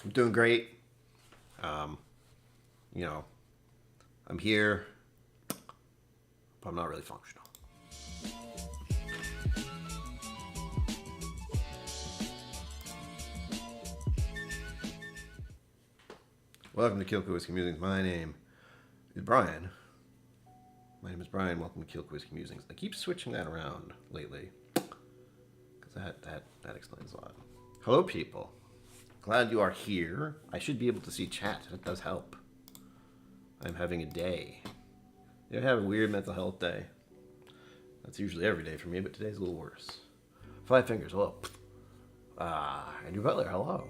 I'm doing great. Um, you know, I'm here, but I'm not really functional. Welcome to KillCo Whiskey Musings. My name is Brian. Welcome to KillCo Whiskey Musings. I keep switching that around lately because that explains a lot. Hello, people. Glad you are here. I should be able to see chat. That does help. I'm having a day. You ever have a weird mental health day? That's usually every day for me, but today's a little worse. Five Fingers, hello. Andrew Butler, hello.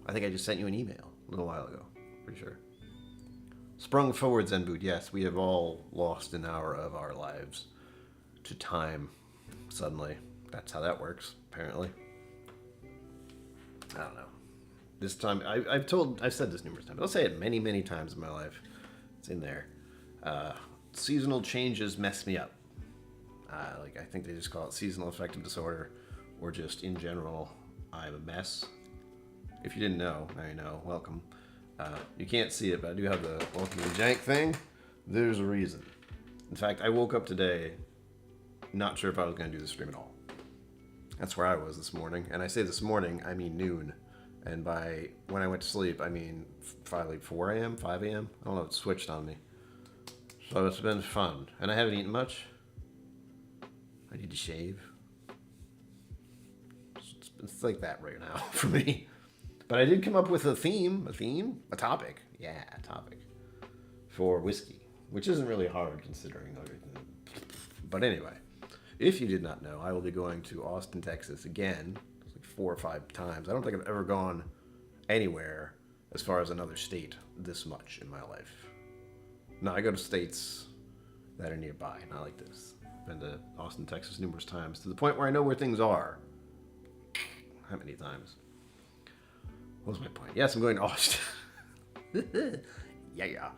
I think I just sent you an email a little while ago. Pretty sure. Sprung forward, Zen Boot. Yes, we have all lost an hour of our lives to time suddenly. That's how that works, apparently. I don't know. This time, I've said this numerous times. I'll say it many, many times in my life. It's in there. Seasonal changes mess me up. I think they just call it seasonal affective disorder, or just in general, I'm a mess. If you didn't know, now you know. Welcome. You can't see it, but I do have the welcome to the jank thing. There's a reason. In fact, I woke up today not sure if I was going to do the stream at all. That's where I was this morning. And I say this morning, I mean noon. And by when I went to sleep, I mean probably 4 a.m., 5 a.m. I don't know, it switched on me. So it's been fun. And I haven't eaten much. I need to shave. It's like that right now for me. But I did come up with a topic. Yeah, a topic for whiskey, which isn't really hard considering everything. But anyway, if you did not know, I will be going to Austin, Texas again, like 4 or 5 times. I don't think I've ever gone anywhere as far as another state this much in my life. No, I go to states that are nearby, not like this. I've been to Austin, Texas numerous times to the point where I know where things are. How many times? What was my point? Yes, I'm going to Austin. yeah.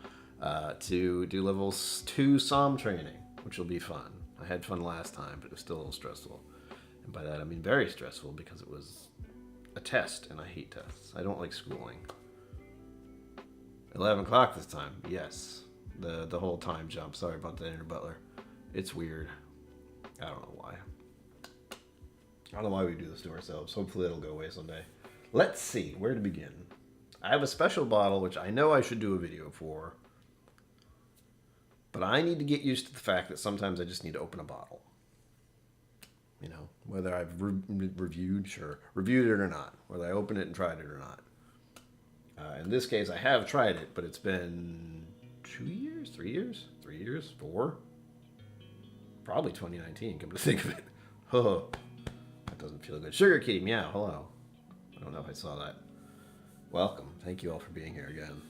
To do level 2 SOM training, which will be fun. I had fun last time, but it was still a little stressful. And by that, I mean very stressful because it was a test, and I hate tests. I don't like schooling. 11 o'clock this time. Yes. The whole time jump. Sorry about that, Andrew Butler. It's weird. I don't know why. I don't know why we do this to ourselves. Hopefully it'll go away someday. Let's see where to begin. I have a special bottle which I know I should do a video for, but I need to get used to the fact that sometimes I just need to open a bottle. You know, whether I've reviewed it or not, whether I open it and tried it or not. In this case, I have tried it, but it's been 2 years, 3 years, 3 years, 4, probably 2019. Come to think of it, oh, that doesn't feel good. Sugar Kitty, meow, hello. I don't know if I saw that. Welcome. Thank you all for being here again.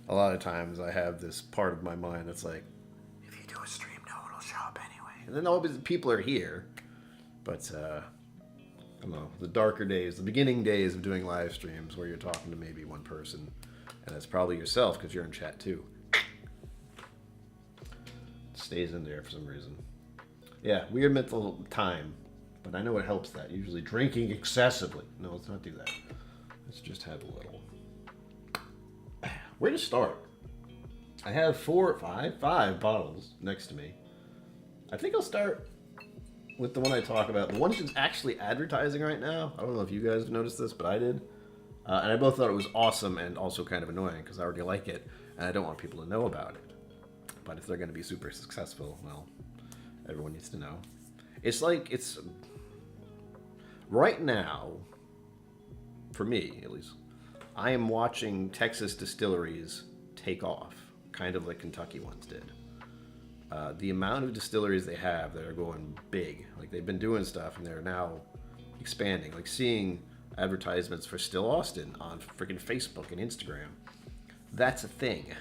A lot of times I have this part of my mind that's like, if you do a stream, no one will show up anyway. And then all the people are here. But, I don't know, the darker days, the beginning days of doing live streams where you're talking to maybe one person, and that's probably yourself because you're in chat too. It stays in there for some reason. Yeah, weird mental time. But I know it helps that. Usually drinking excessively. No, let's not do that. Let's just have a little. Where to start? I have 5 bottles next to me. I think I'll start with the one I talk about. The one that's actually advertising right now. I don't know if you guys have noticed this, but I did. And I both thought it was awesome and also kind of annoying because I already like it. And I don't want people to know about it. But if they're going to be super successful, well, everyone needs to know. It's right now, for me at least, I am watching Texas distilleries take off, kind of like Kentucky ones did. The amount of distilleries they have that are going big, like they've been doing stuff and they're now expanding, like seeing advertisements for Still Austin on freaking Facebook and Instagram. That's a thing.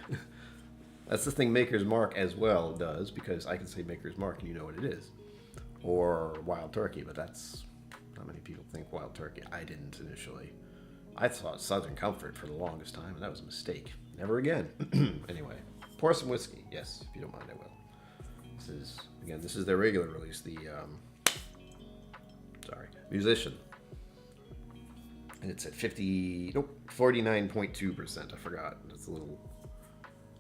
That's the thing Maker's Mark as well does, because I can say Maker's Mark and you know what it is. Or Wild Turkey, but that's not many people think Wild Turkey. I didn't initially. I thought Southern Comfort for the longest time, and that was a mistake. Never again. Anyway, pour some whiskey. Yes, if you don't mind, I will. This is their regular release. The Musician. And it's at 49.2%. I forgot. That's a little.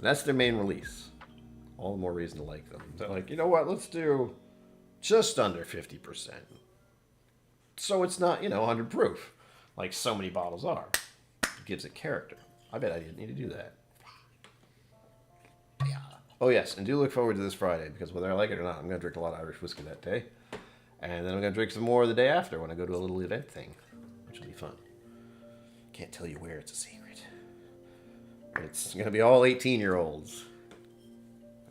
That's their main release. All the more reason to like them. They're like, you know what? Let's do just under 50%. So it's not, 100 proof, like so many bottles are. It gives it character. I bet I didn't need to do that. Yeah. Oh, yes, and do look forward to this Friday, because whether I like it or not, I'm going to drink a lot of Irish whiskey that day. And then I'm going to drink some more the day after when I go to a little event thing, which will be fun. Can't tell you where, it's a secret. But it's going to be all 18-year-olds.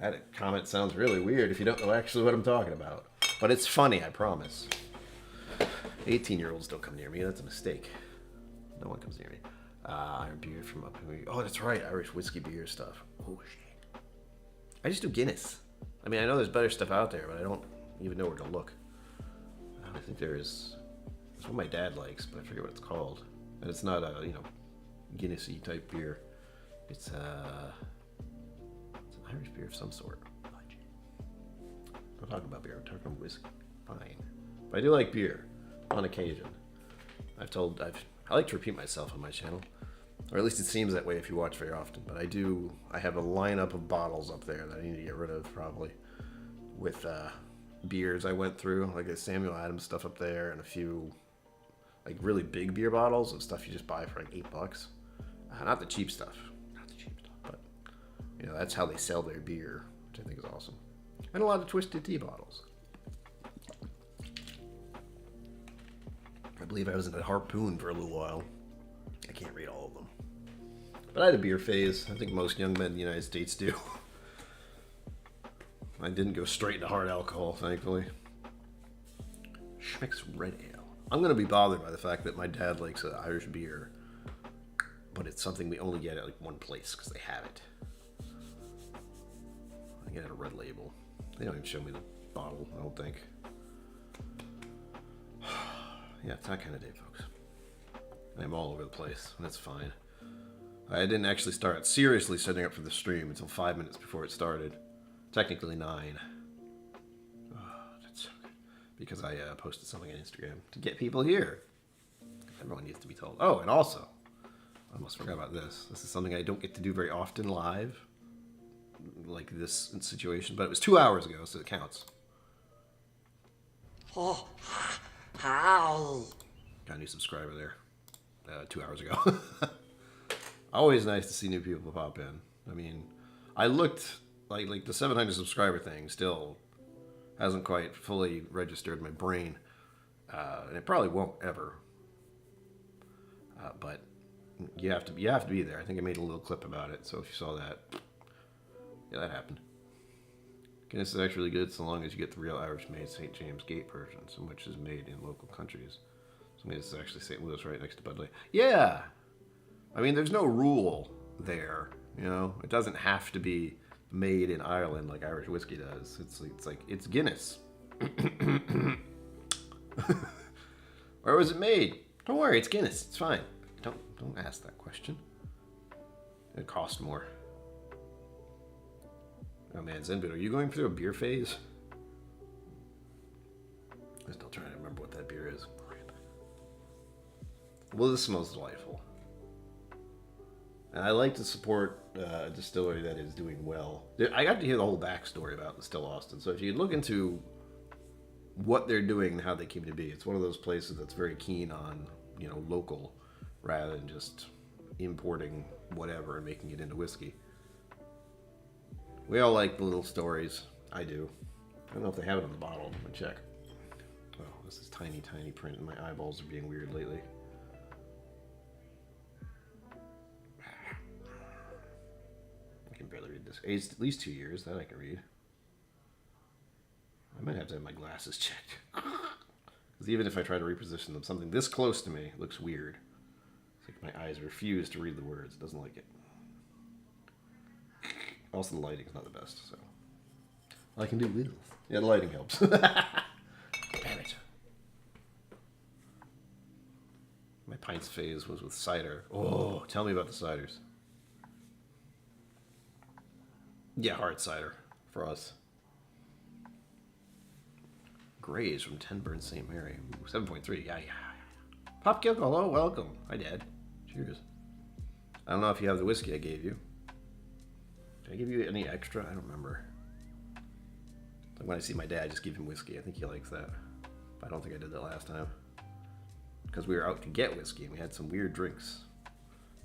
That comment sounds really weird if you don't know actually what I'm talking about. But it's funny, I promise. 18-year-olds don't come near me. That's a mistake. No one comes near me. Iron beer from up here. Oh, that's right. Irish whiskey beer stuff. Oh, shit. I just do Guinness. I mean, I know there's better stuff out there, but I don't even know where to look. I think there's what my dad likes, but I forget what it's called. And it's not a, Guinness-y type beer. It's an Irish beer of some sort. I'm talking about beer. I'm talking about whiskey. Fine. But I do like beer on occasion. I like to repeat myself on my channel. Or at least it seems that way if you watch very often. But I have a lineup of bottles up there that I need to get rid of probably. With beers I went through. Like a Samuel Adams stuff up there and a few like really big beer bottles of stuff you just buy for like $8. Not the cheap stuff. But that's how they sell their beer, which I think is awesome. And a lot of Twisted Tea bottles. I believe I was in a Harpoon for a little while. I can't read all of them. But I had a beer phase. I think most young men in the United States do. I didn't go straight into hard alcohol, thankfully. Schmick's Red Ale. I'm going to be bothered by the fact that my dad likes Irish beer. But it's something we only get at like one place because they have it. I get it at a Red Label. They don't even show me the bottle, I don't think. Yeah, it's that kind of day, folks. I'm all over the place, and that's fine. I didn't actually start seriously setting up for the stream until 5 minutes before it started. Technically 9. Oh, that's so good. Because I posted something on Instagram to get people here. Everyone needs to be told. Oh, and also, I almost forgot about this. This is something I don't get to do very often live. Like this situation, but it was 2 hours ago, so it counts. Oh, how? Got a new subscriber there 2 hours ago. Always nice to see new people pop in. I mean, I looked like the 700 subscriber thing still hasn't quite fully registered in my brain, and it probably won't ever. But you have to be there. I think I made a little clip about it, so if you saw that, yeah, that happened. Guinness is actually good so long as you get the real Irish-made St. James Gate version, some which is made in local countries. So this is actually St. Louis right next to Bud Light. Yeah! I mean, there's no rule there, It doesn't have to be made in Ireland like Irish whiskey does. It's Guinness. Where was it made? Don't worry, it's Guinness. It's fine. Don't ask that question. It costs more. Oh man, Zenbit, are you going through a beer phase? I'm still trying to remember what that beer is. Well, this smells delightful. And I like to support a distillery that is doing well. I got to hear the whole backstory about Still Austin. So if you look into what they're doing and how they came to be, it's one of those places that's very keen on, local rather than just importing whatever and making it into whiskey. We all like the little stories. I do. I don't know if they have it on the bottle. I'm gonna check. Oh, this is tiny, tiny print, and my eyeballs are being weird lately. I can barely read this. Aged at least 2 years. That I can read. I might have to have my glasses checked. Because even if I try to reposition them, something this close to me looks weird. It's like my eyes refuse to read the words. It doesn't like it. Also, the lighting's not the best, so I can do wheels. Yeah, the lighting helps. Damn it. My pints phase was with cider. Oh, tell me about the ciders. Yeah, hard cider for us. Grays from 10 Burn St. Mary. Ooh, 7.3. Yeah. Pop KillCo, hello, welcome. Hi, Dad. Cheers. I don't know if you have the whiskey I gave you. Did I give you any extra? I don't remember. Like when I see my dad, I just give him whiskey. I think he likes that. But I don't think I did that last time. Because we were out to get whiskey and we had some weird drinks.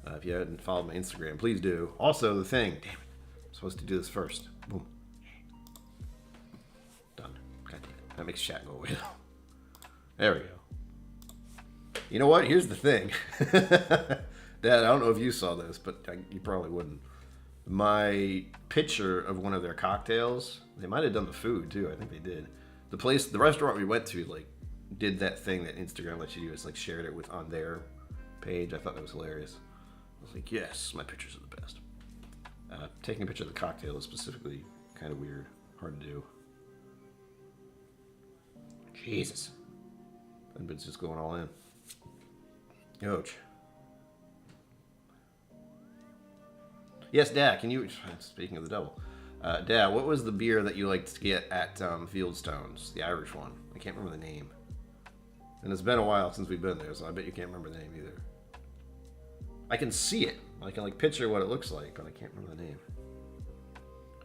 If you haven't followed my Instagram, please do. Also, the thing. Damn it. I'm supposed to do this first. Boom. Done. God damn it. That makes chat go away though. There we go. You know what? Here's the thing. Dad, I don't know if you saw this, but you probably wouldn't. My picture of one of their cocktails, they might have done the food too. I think they did. The restaurant we went to, like, did that thing that Instagram lets you do. It's like shared it on their page. I thought that was hilarious. I was like, yes, my pictures are the best. Taking a picture of the cocktail is specifically kind of weird. Hard to do. Jesus. And it's just going all in. Ouch. Yes, Dad, can you... Speaking of the devil. Dad, what was the beer that you liked to get at Fieldstones? The Irish one. I can't remember the name. And it's been a while since we've been there, so I bet you can't remember the name either. I can see it. I can, like, picture what it looks like, but I can't remember the name.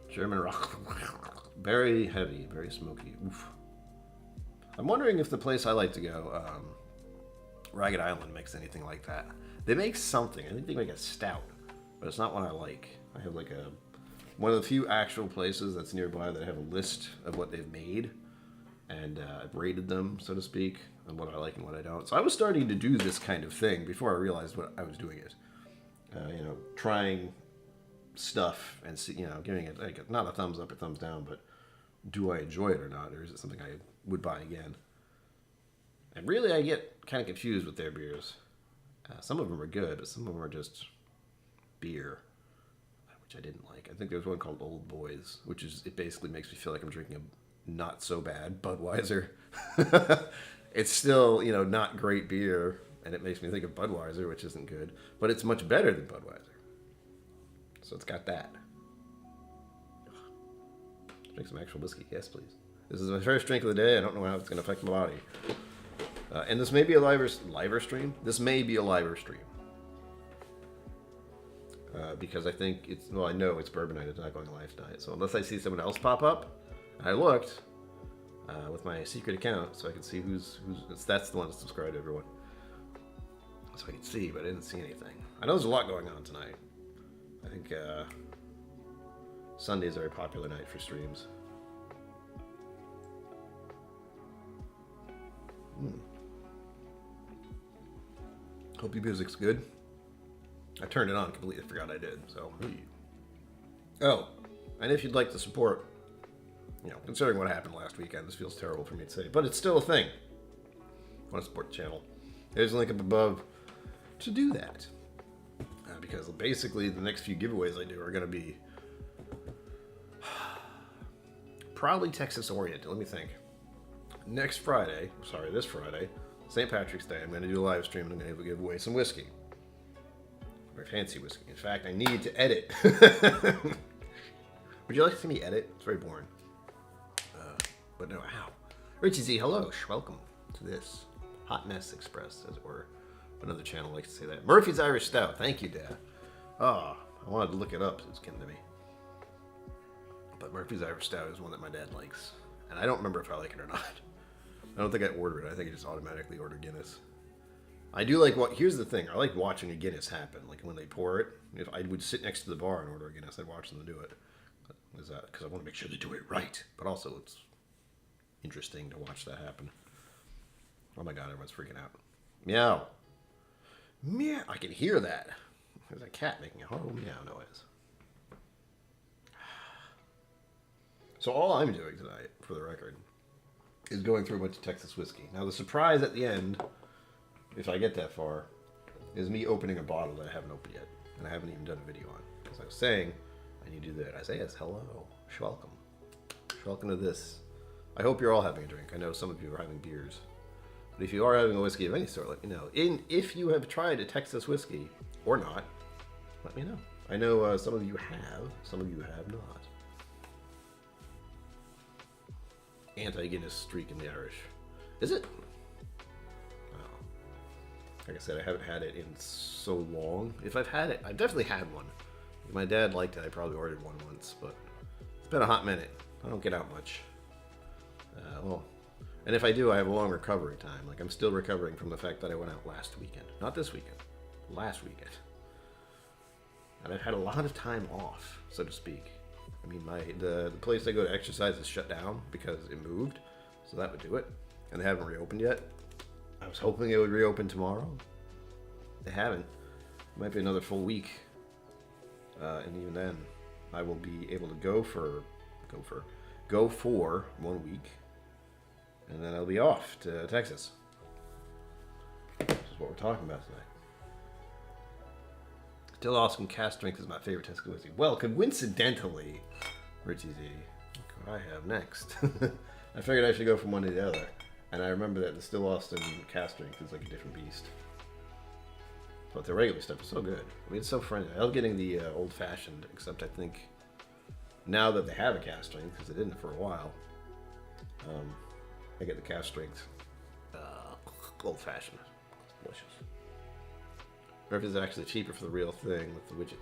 German rock. Very heavy, very smoky. Oof. I'm wondering if the place I like to go, Ragged Island, makes anything like that. They make something. I think they make a stout, but it's not one I like. I have like one of the few actual places that's nearby that have a list of what they've made, and I've rated them, so to speak, on what I like and what I don't. So I was starting to do this kind of thing before I realized what I was doing it. Trying stuff and see, giving it like not a thumbs up or thumbs down, but do I enjoy it or not, or is it something I would buy again? And really, I get kind of confused with their beers. Some of them are good, but some of them are just beer, which I didn't like. I think there's one called Old Boys, it basically makes me feel like I'm drinking a not so bad Budweiser. It's still, not great beer, and it makes me think of Budweiser, which isn't good, but it's much better than Budweiser. So it's got that. Let's drink some actual whiskey. Yes, please. This is my first drink of the day. I don't know how it's going to affect my body. And this may be a liver stream. This may be a liver stream. Because I think I know it's bourbon night. It's not going live tonight. So unless I see someone else pop up, I looked with my secret account so I can see who's that's the one that's subscribed to everyone. So I can see, but I didn't see anything. I know there's a lot going on tonight. I think Sunday's a very popular night for streams. Hope your music's good. I turned it on completely. Forgot I did. So, oh, and if you'd like to support, considering what happened last weekend, this feels terrible for me to say, but it's still a thing. Want to support the channel? There's a link up above to do that. Because basically the next few giveaways I do are going to be probably Texas oriented. Let me think. This Friday, St. Patrick's Day, I'm going to do a live stream and I'm going to give away some whiskey. Very fancy whiskey. In fact, I need to edit. Would you like to see me edit? It's very boring. But no, ow. Richie Z, hello. Welcome to this Hot Mess Express, as it were. Another channel likes to say that. Murphy's Irish Stout. Thank you, Dad. Oh, I wanted to look it up. It's getting to me. But Murphy's Irish Stout is one that my dad likes. And I don't remember if I like it or not. I don't think I ordered it. I think I just automatically ordered Guinness. I do like here's the thing. I like watching a Guinness happen. Like when they pour it. If I would sit next to the bar and order a Guinness, I'd watch them do it. Because I want to make sure they do it right. But also it's interesting to watch that happen. Oh my god, everyone's freaking out. Meow. Meow. I can hear that. There's a cat making a horrible meow noise. So all I'm doing tonight, for the record, is going through a bunch of Texas whiskey. Now the surprise at the end, if I get that far, is me opening a bottle that I haven't opened yet. And I haven't even done a video on. Because I was saying, I need to do that. Isaiah's hello. Welcome. Welcome to this. I hope you're all having a drink. I know some of you are having beers. But if you are having a whiskey of any sort, let me know. If you have tried a Texas whiskey, or not, let me know. I know some of you have, some of you have not. Anti-Guinness streak in the Irish. Is it? Oh. Like I said, I haven't had it in so long. If I've had it, I've definitely had one. If my dad liked it, I probably ordered one once, but it's been a hot minute. I don't get out much. And if I do, I have a long recovery time. Like, I'm still recovering from the fact that I went out last weekend. Not this weekend. Last weekend. And I've had a lot of time off, so to speak. I mean, the place I go to exercise is shut down because it moved, so that would do it. And they haven't reopened yet. I was hoping it would reopen tomorrow. They haven't. It might be another full week. And even then, I will be able to go for 1 week. And then I'll be off to Texas. This is what we're talking about tonight. Still awesome. Cast strength is my favorite Tesco whiskey. Well, coincidentally, Richie Z, look what I have next. I figured I should go from one to the other. And I remember that the Still Austin cast strength is like a different beast. But the regular stuff is so good. I mean, it's so friendly. I love getting the old fashioned, except I think now that they have a cast strength, because they didn't for a while, I get the cast strength old fashioned. Delicious. Murphy's actually cheaper for the real thing with the widget.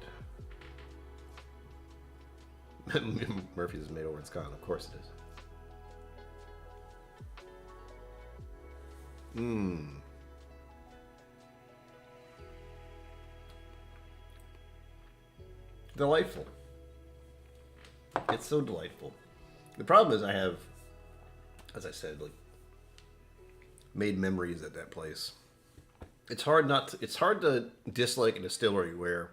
Murphy's is made over in Scotland, of course it is. Delightful. It's so delightful. The problem is I have, as I said, like, made memories at that place. It's hard to dislike a distillery where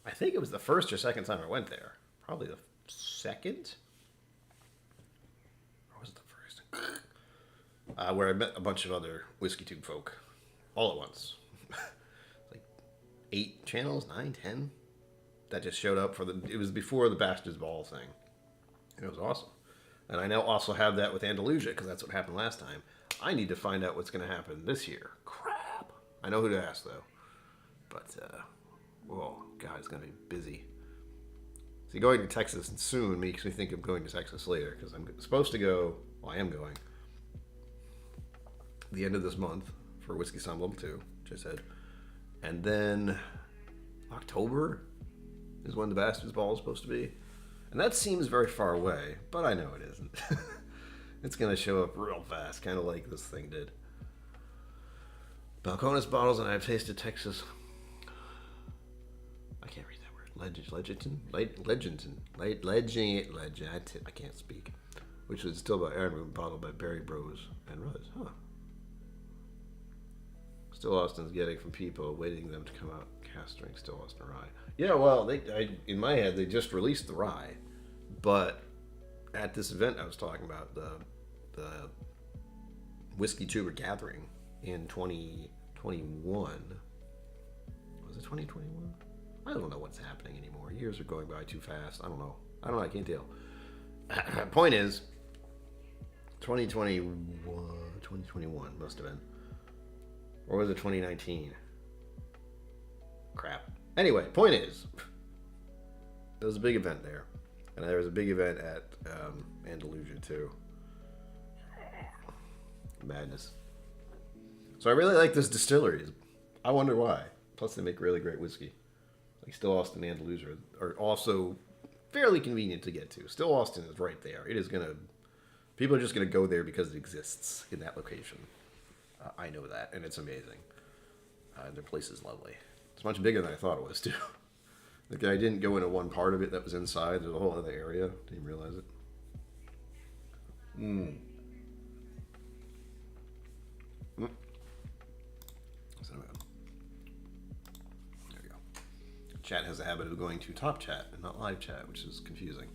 I think it was the first or second time I went there. Probably the second? Or was it the first? Where I met a bunch of other whiskey tube folk all at once. Like 8 channels, 9, 10 that just showed up it was before the Bastards Ball thing. And it was awesome. And I now also have that with Andalusia because that's what happened last time. I need to find out what's going to happen this year. Crap. I know who to ask, though. But, oh, God, it's going to be busy. See, going to Texas soon makes me think of going to Texas later, because I'm supposed to go, well, I am going, the end of this month for Whiskey Somm Level 2, which I said. And then October is when the Bastards Ball is supposed to be. And that seems very far away, but I know it isn't. It's going to show up real fast, kind of like this thing did. Balcones bottles, and I've tasted Texas. I can't read that word. Legend. I can't speak. Which was still by Aaron Room, bottled by Barry Bros and Rose. Huh. Still Austin's getting from people, waiting them to come out. Cast strength Still Austin rye. Yeah, well, in my head, they just released the rye, but at this event I was talking about, the Whiskey Tuber Gathering in 2021. Was it 2021? I don't know what's happening anymore. Years are going by too fast. I don't know. I can't tell. Point is, 2021 must have been. Or was it 2019? Crap. Anyway, point is, there was a big event there. And there was a big event at Andalusia, too. Madness. So I really like this distillery. I wonder why. Plus, they make really great whiskey. Like, Still Austin and Andalusia are also fairly convenient to get to. Still Austin is right there. It is going to... People are just going to go there because it exists in that location. I know that, and it's amazing. Their place is lovely. It's much bigger than I thought it was, too. Like, I didn't go into one part of it that was inside. There's a whole other area. Didn't even realize it. So, there we go. Chat has a habit of going to top chat and not live chat, which is confusing.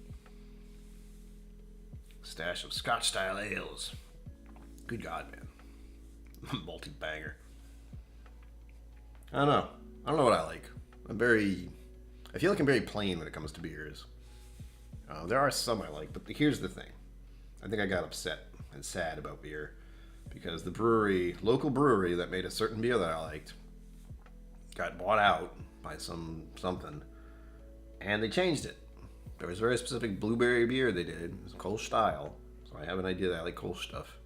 Stash of Scotch-style ales. Good God, man. Multi-banger. I don't know what I like. I feel like I'm very plain when it comes to beers. There are some I like, but here's the thing. I think I got upset and sad about beer because the local brewery that made a certain beer that I liked got bought out by something, and they changed it. There was a very specific blueberry beer they did. It was Kolsch style, so I have an idea that I like Kolsch stuff.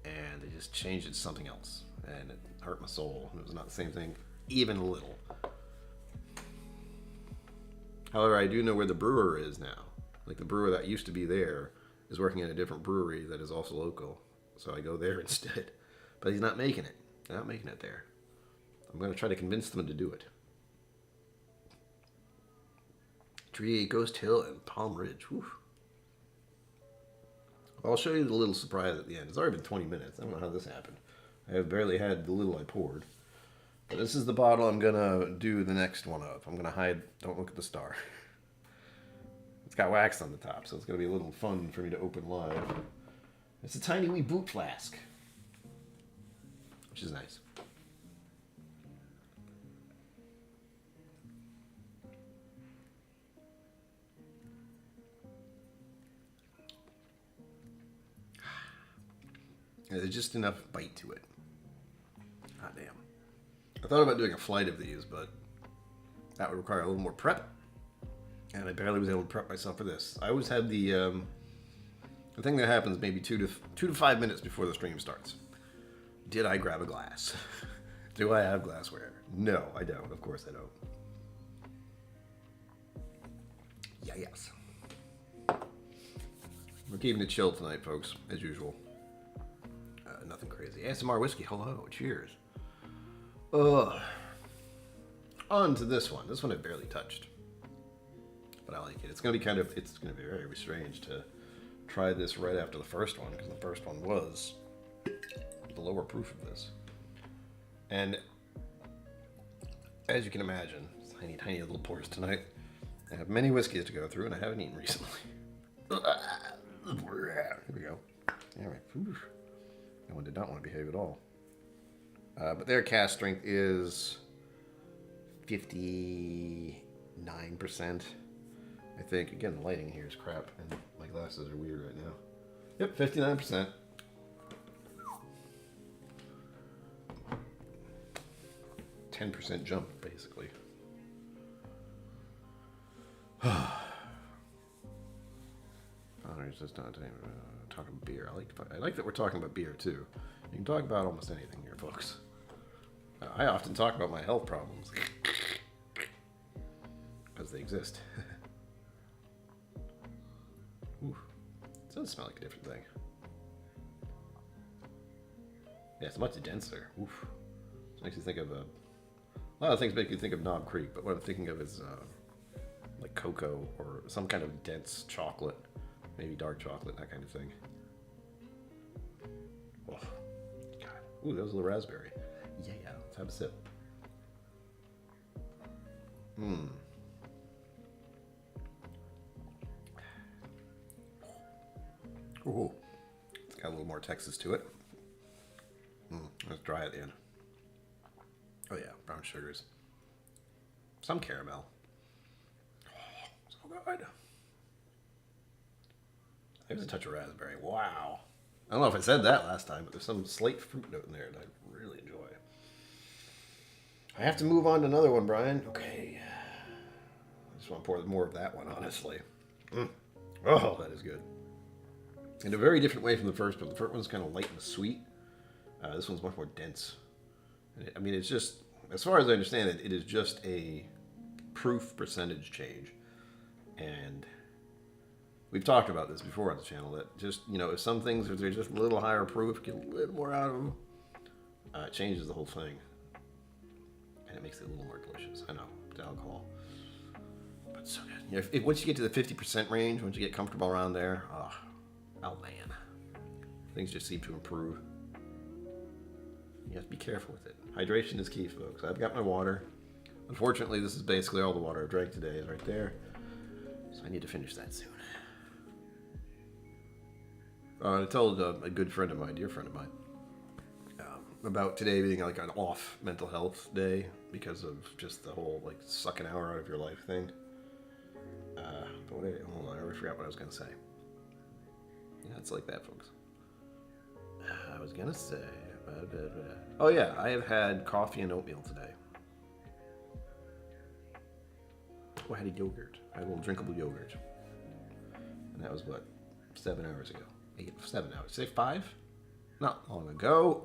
And they just changed it to something else. And hurt my soul. It was not the same thing, even a little. However, I do know where the brewer is now. Like the brewer that used to be there is working at a different brewery that is also local. So I go there instead. But he's not making it. They're not making it there. I'm going to try to convince them to do it. Tree, Ghost Hill, and Palm Ridge. Whew. I'll show you the little surprise at the end. It's already been 20 minutes. I don't know how this happened. I have barely had the little I poured. But this is the bottle I'm going to do the next one of. I'm going to hide. Don't look at the star. It's got wax on the top, so it's going to be a little fun for me to open live. It's a tiny wee boot flask, which is nice. There's just enough bite to it. Hot damn. I thought about doing a flight of these, but that would require a little more prep. And I barely was able to prep myself for this. I always had the thing that happens maybe 2 to 5 minutes before the stream starts. Did I grab a glass? Do I have glassware? No, I don't. Of course I don't. Yeah, yes. We're keeping it chill tonight, folks, as usual. Nothing crazy. ASMR whiskey. Hello. Cheers. On to this one. This one I barely touched. But I like it. It's going to be very strange to try this right after the first one, because the first one was the lower proof of this. And as you can imagine, tiny little pours tonight. I have many whiskeys to go through, and I haven't eaten recently. Here we go. All right. That one did not want to behave at all. But their cast strength is 59%. I think. Again, the lighting here is crap, and my glasses are weird right now. Yep, 59%. %, jump, basically. It's just not talking beer. I like that we're talking about beer too. You can talk about almost anything here, folks. I often talk about my health problems because they exist. Ooh, it does smell like a different thing. Yeah, it's much denser. Oof. It makes you think of a lot of things. Make you think of Knob Creek, but what I'm thinking of is like cocoa or some kind of dense chocolate. Maybe dark chocolate, that kind of thing. Oh, God. Ooh, that was a little raspberry. Yeah, let's have a sip. Ooh, it's got a little more Texas to it. It's dry at the end. Oh yeah, brown sugars. Some caramel. Oh, so good. There's a touch of raspberry. Wow. I don't know if I said that last time, but there's some slight fruit note in there that I really enjoy. I have to move on to another one, Brian. Okay. I just want to pour more of that one, honestly. Oh, that is good. In a very different way from the first one. The first one's kind of light and sweet. This one's much more dense. I mean, it's just, as far as I understand it, it is just a proof percentage change. And we've talked about this before on the channel, that just, if some things, if they're just a little higher proof, get a little more out of them, it changes the whole thing. And it makes it a little more delicious. I know, it's alcohol. But it's so good. Once you get to the 50% range, once you get comfortable around there, oh man. Things just seem to improve. You have to be careful with it. Hydration is key, folks. I've got my water. Unfortunately, this is basically all the water I've drank today is right there. So I need to finish that soon. I told a good friend of mine, dear friend of mine, about today being like an off mental health day because of just the whole like suck an hour out of your life thing. But hold on, I already forgot what I was gonna say. Yeah, it's like that, folks. I was gonna say, oh yeah, I have had coffee and oatmeal today. Oh, I had a yogurt. I had a little drinkable yogurt, and that was what, 7 hours ago. 7 hours. Say 5? Not long ago.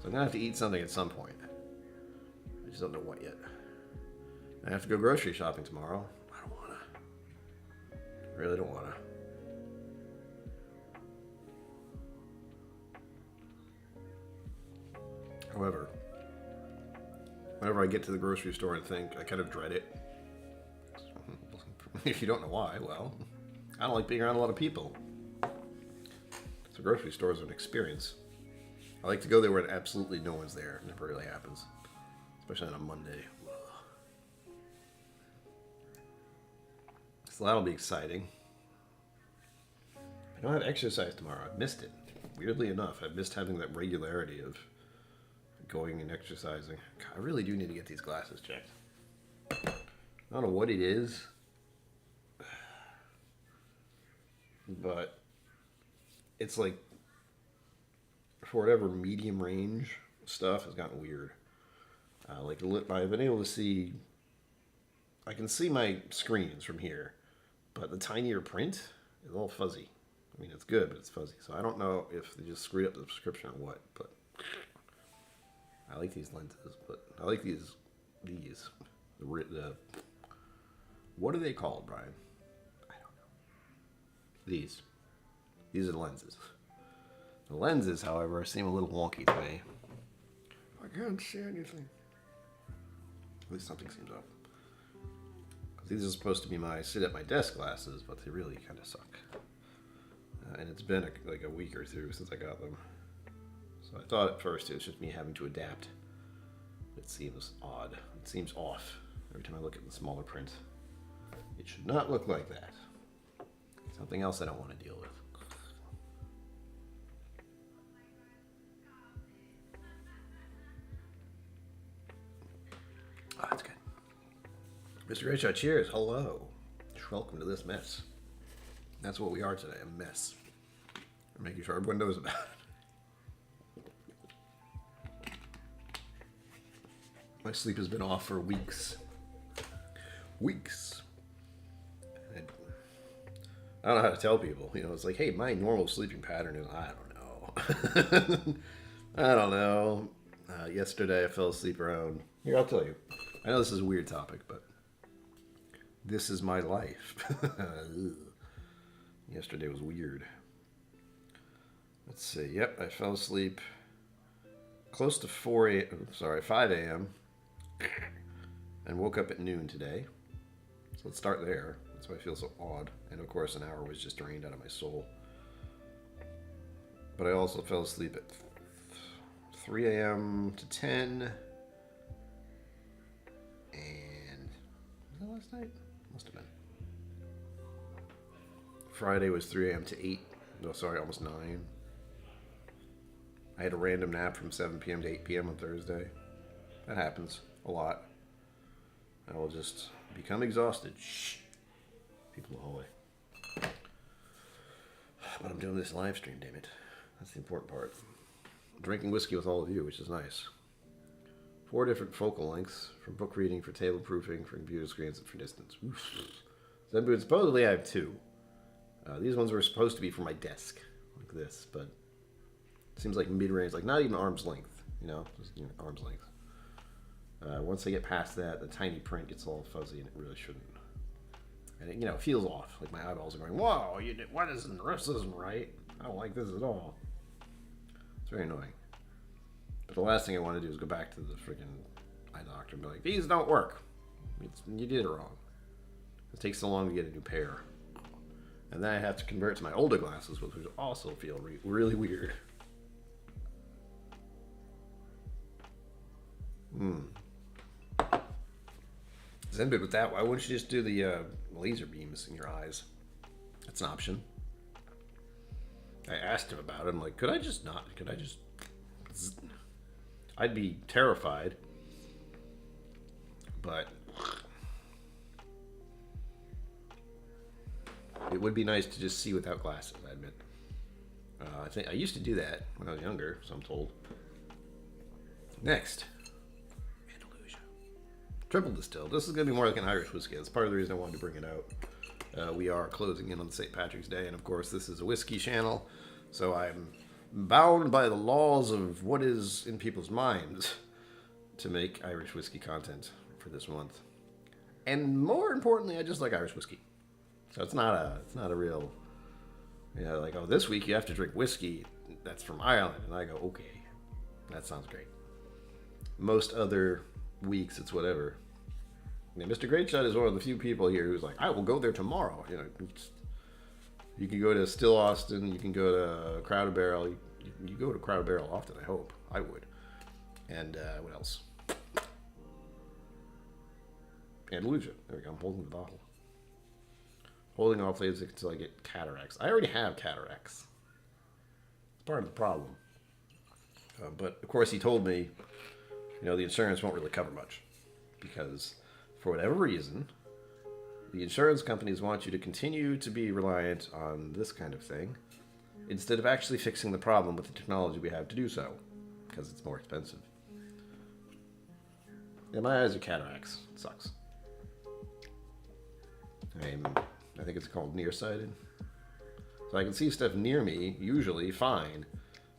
So I'm going to have to eat something at some point. I just don't know what yet. I have to go grocery shopping tomorrow. I don't want to. I really don't want to. However, whenever I get to the grocery store and think, I kind of dread it. If you don't know why, well, I don't like being around a lot of people. So grocery store is an experience. I like to go there when absolutely no one's there. It never really happens. Especially on a Monday. So that'll be exciting. I don't have exercise tomorrow. I've missed it. Weirdly enough, I've missed having that regularity of going and exercising. God, I really do need to get these glasses checked. I don't know what it is, but it's like, for whatever medium range stuff has gotten weird. Like I've been able to see, I can see my screens from here, but the tinier print is all fuzzy. I mean, it's good, but it's fuzzy. So I don't know if they just screwed up the prescription or what, but I like these lenses, but I like these, what are they called, Brian? I don't know. These are the lenses. The lenses, however, seem a little wonky to me. I can't see anything. At least something seems up. These are supposed to be my sit at my desk glasses, but they really kind of suck. And it's been like a week or two since I got them. So I thought at first it was just me having to adapt. It seems odd. It seems off every time I look at the smaller print. It should not look like that. Something else I don't want to deal with. Oh, that's good. Mr. Greatshot, cheers. Hello. Welcome to this mess. That's what we are today, a mess. We're making sure everyone knows about it. My sleep has been off for weeks. Weeks. I don't know how to tell people. You know, it's like, hey, my normal sleeping pattern is, I don't know. I don't know. Yesterday I fell asleep around, here, I'll tell you. I know this is a weird topic, but this is my life. Yesterday was weird. Let's see. Yep, I fell asleep close to 5 a.m. and woke up at noon today. So let's start there. That's why I feel so odd. And of course, an hour was just drained out of my soul. But I also fell asleep at 3 a.m. to 10. And was that last night? Must have been. Friday was 3 a.m. to 8. No, sorry, almost 9. I had a random nap from 7 p.m. to 8 p.m. on Thursday. That happens a lot. I will just become exhausted. Shh. People in the hallway. But I'm doing this live stream, damn it. That's the important part. I'm drinking whiskey with all of you, which is nice. 4 different focal lengths, for book reading, for table proofing, for computer screens, and for distance. So supposedly I have 2. These ones were supposed to be for my desk, like this, but it seems like mid-range, like not even arm's length, you know, just arm's length. Once I get past that, the tiny print gets all fuzzy, and it really shouldn't. And it, it feels off. Like my eyeballs are going, whoa, this isn't right. I don't like this at all. It's very annoying. But the last thing I want to do is go back to the freaking eye doctor and be like, these don't work. You did it wrong. It takes so long to get a new pair. And then I have to convert to my older glasses, which would also feel really weird. Zenbit with that, why wouldn't you just do the laser beams in your eyes? That's an option. I asked him about it. I'm like, could I just... I'd be terrified. But it would be nice to just see without glasses, I admit. I think I used to do that when I was younger, so I'm told. Next. Triple distilled. This is going to be more like an Irish whiskey. That's part of the reason I wanted to bring it out. We are closing in on St. Patrick's Day, and of course this is a whiskey channel, so I'm bound by the laws of what is in people's minds to make Irish whiskey content for this month. And more importantly, I just like Irish whiskey. So it's not a real, like, oh, this week you have to drink whiskey that's from Ireland. And I go, okay, that sounds great. Most other weeks, it's whatever. Mr. Greatshot is one of the few people here who's like, I will go there tomorrow. You can go to Still Austin. You can go to Crowder Barrel. You go to Crowder Barrel often, I hope. I would. And what else? Andalusia. There we go. I'm holding the bottle. Holding off flavors until I get cataracts. I already have cataracts. It's part of the problem. But, of course, he told me, the insurance won't really cover much. Because, for whatever reason, the insurance companies want you to continue to be reliant on this kind of thing instead of actually fixing the problem with the technology we have to do so. Because it's more expensive. Yeah, my eyes are cataracts. It sucks. I think it's called nearsighted. So I can see stuff near me, usually fine,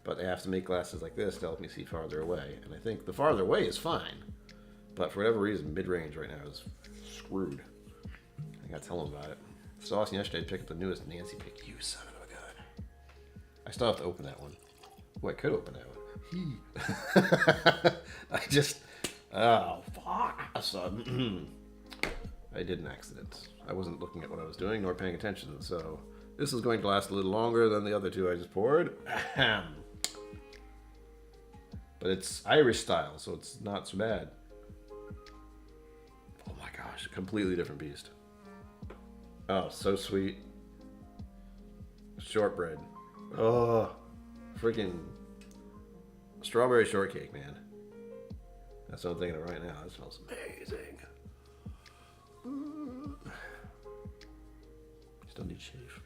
but they have to make glasses like this to help me see farther away. And I think the farther away is fine, but for whatever reason, mid-range right now is screwed. I gotta tell them about it. So Austin yesterday picked up the newest Nancy pick. You son of a gun. I still have to open that one. Oh, I could open that one. Oh, fuck. I did an accident. I wasn't looking at what I was doing nor paying attention, so this is going to last a little longer than the other two I just poured. Ahem. But it's Irish style, so it's not so bad. Oh my gosh, a completely different beast. Oh, so sweet. Shortbread. Oh, freaking strawberry shortcake, man. That's what I'm thinking of right now. It smells amazing. Still need shave.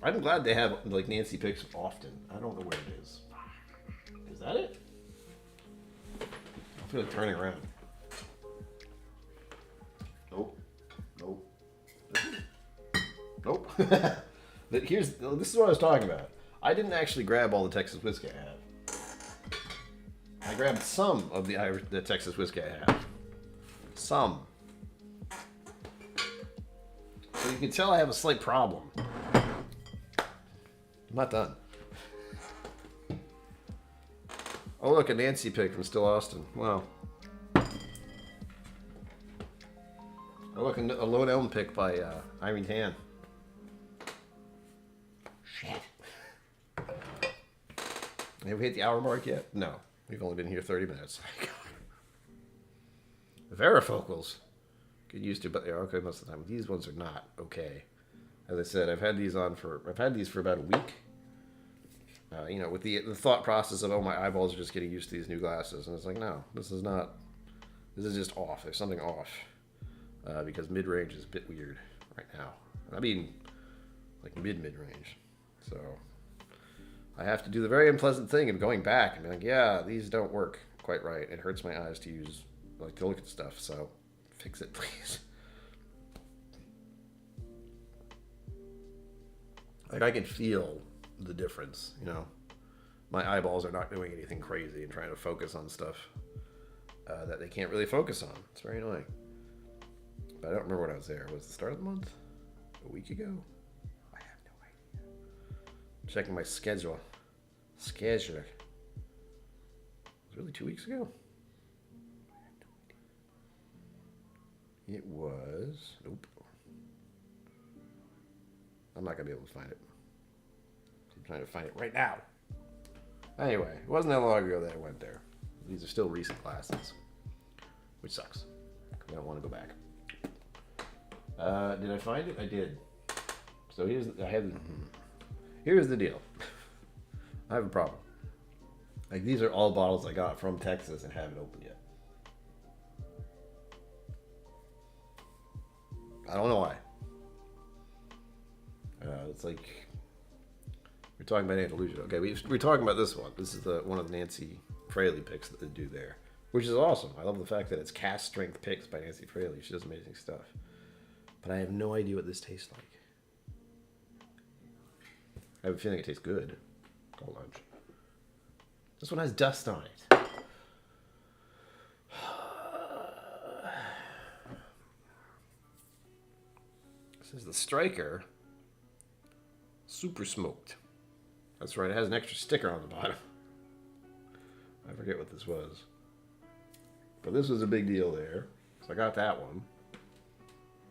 I'm glad they have like Nancy picks often. I don't know where it is. Is that it? I feel like turning around. Nope. Nope. Nope. This is what I was talking about. I didn't actually grab all the Texas whiskey I have. I grabbed some of the Texas whiskey I have. Some. So you can tell I have a slight problem. I'm not done. Oh, look, a Nancy pick from Still Austin. Wow. Oh, look, a Lone Elm pick by Irene Tan. Shit. Have we hit the hour mark yet? No. We've only been here 30 minutes. Varifocals. Get used to, but they're okay most of the time. These ones are not okay. As I said, I've had these for about a week. With the thought process of, oh, my eyeballs are just getting used to these new glasses. And it's like, no, this is not. This is just off. There's something off. Because mid-range is a bit weird right now. I mean, like mid-range. So I have to do the very unpleasant thing of going back and be like, yeah, these don't work quite right. It hurts my eyes to look at stuff. So fix it, please. Like, I can feel the difference, My eyeballs are not doing anything crazy and trying to focus on stuff that they can't really focus on. It's very annoying. But I don't remember when I was there. Was it the start of the month? A week ago? I have no idea. I'm checking my schedule. It was really 2 weeks ago? I have no idea. It was... Nope. I'm not going to be able to find it. I'm trying to find it right now. Anyway, it wasn't that long ago that I went there. These are still recent glasses. Which sucks. I don't want to go back. Did I find it? I did. So here's the deal. I have a problem. Like, these are all bottles I got from Texas and haven't opened yet. I don't know why. It's like we're talking about Andalusia. Okay, we're talking about this one. This is one of the Nancy Fraley picks that they do there, which is awesome. I love the fact that it's cast strength picks by Nancy Fraley. She does amazing stuff. But I have no idea what this tastes like. I have a feeling it tastes good. Cold lunch. This one has dust on it. This is the Striker Super Smoked. That's right, it has an extra sticker on the bottom. I forget what this was. But this was a big deal there. So I got that one.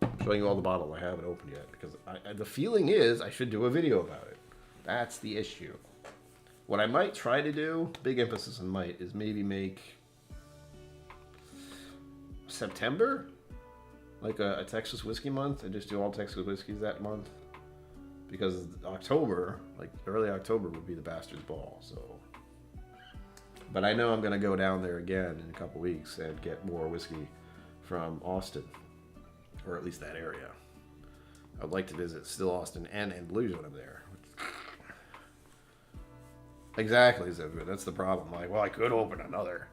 I'm showing you all the bottles I haven't opened yet. Because the feeling is I should do a video about it. That's the issue. What I might try to do, big emphasis on might, is maybe make September like a Texas whiskey month and just do all Texas whiskeys that month. Because October, like early October, would be the Bastard's Ball. So, but I know I'm going to go down there again in a couple weeks and get more whiskey from Austin, or at least that area. I'd like to visit still Austin and Andalusia when I'm there. Exactly, Zivir. That's the problem. Like, well, I could open another.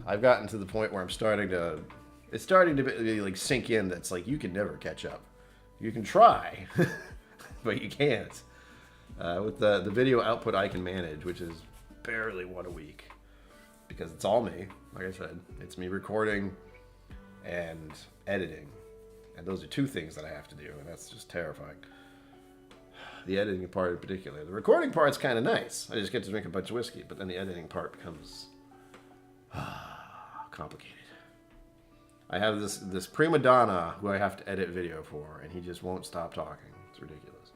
I've gotten to the point where I'm starting to... It's starting to be, like, sink in that's like, you can never catch up. You can try, but you can't. With the video output I can manage, which is barely one a week. Because it's all me, like I said. It's me recording and editing. And those are two things that I have to do, and that's just terrifying. The editing part in particular. The recording part's kind of nice. I just get to drink a bunch of whiskey, but then the editing part becomes complicated. I have this prima donna who I have to edit video for, and he just won't stop talking. It's ridiculous.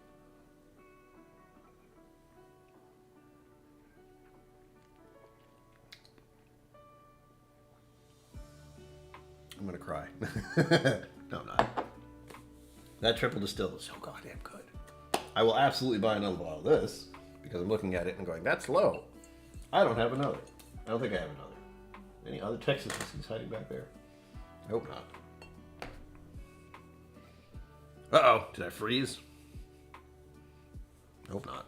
I'm gonna cry. No, I'm not. That triple distilled is so goddamn good. I will absolutely buy another bottle of this because I'm looking at it and going, that's low. I don't have another. I don't think I have another. Any other Texas whiskeys hiding back there? I hope not. Uh-oh. Did I freeze? I hope not.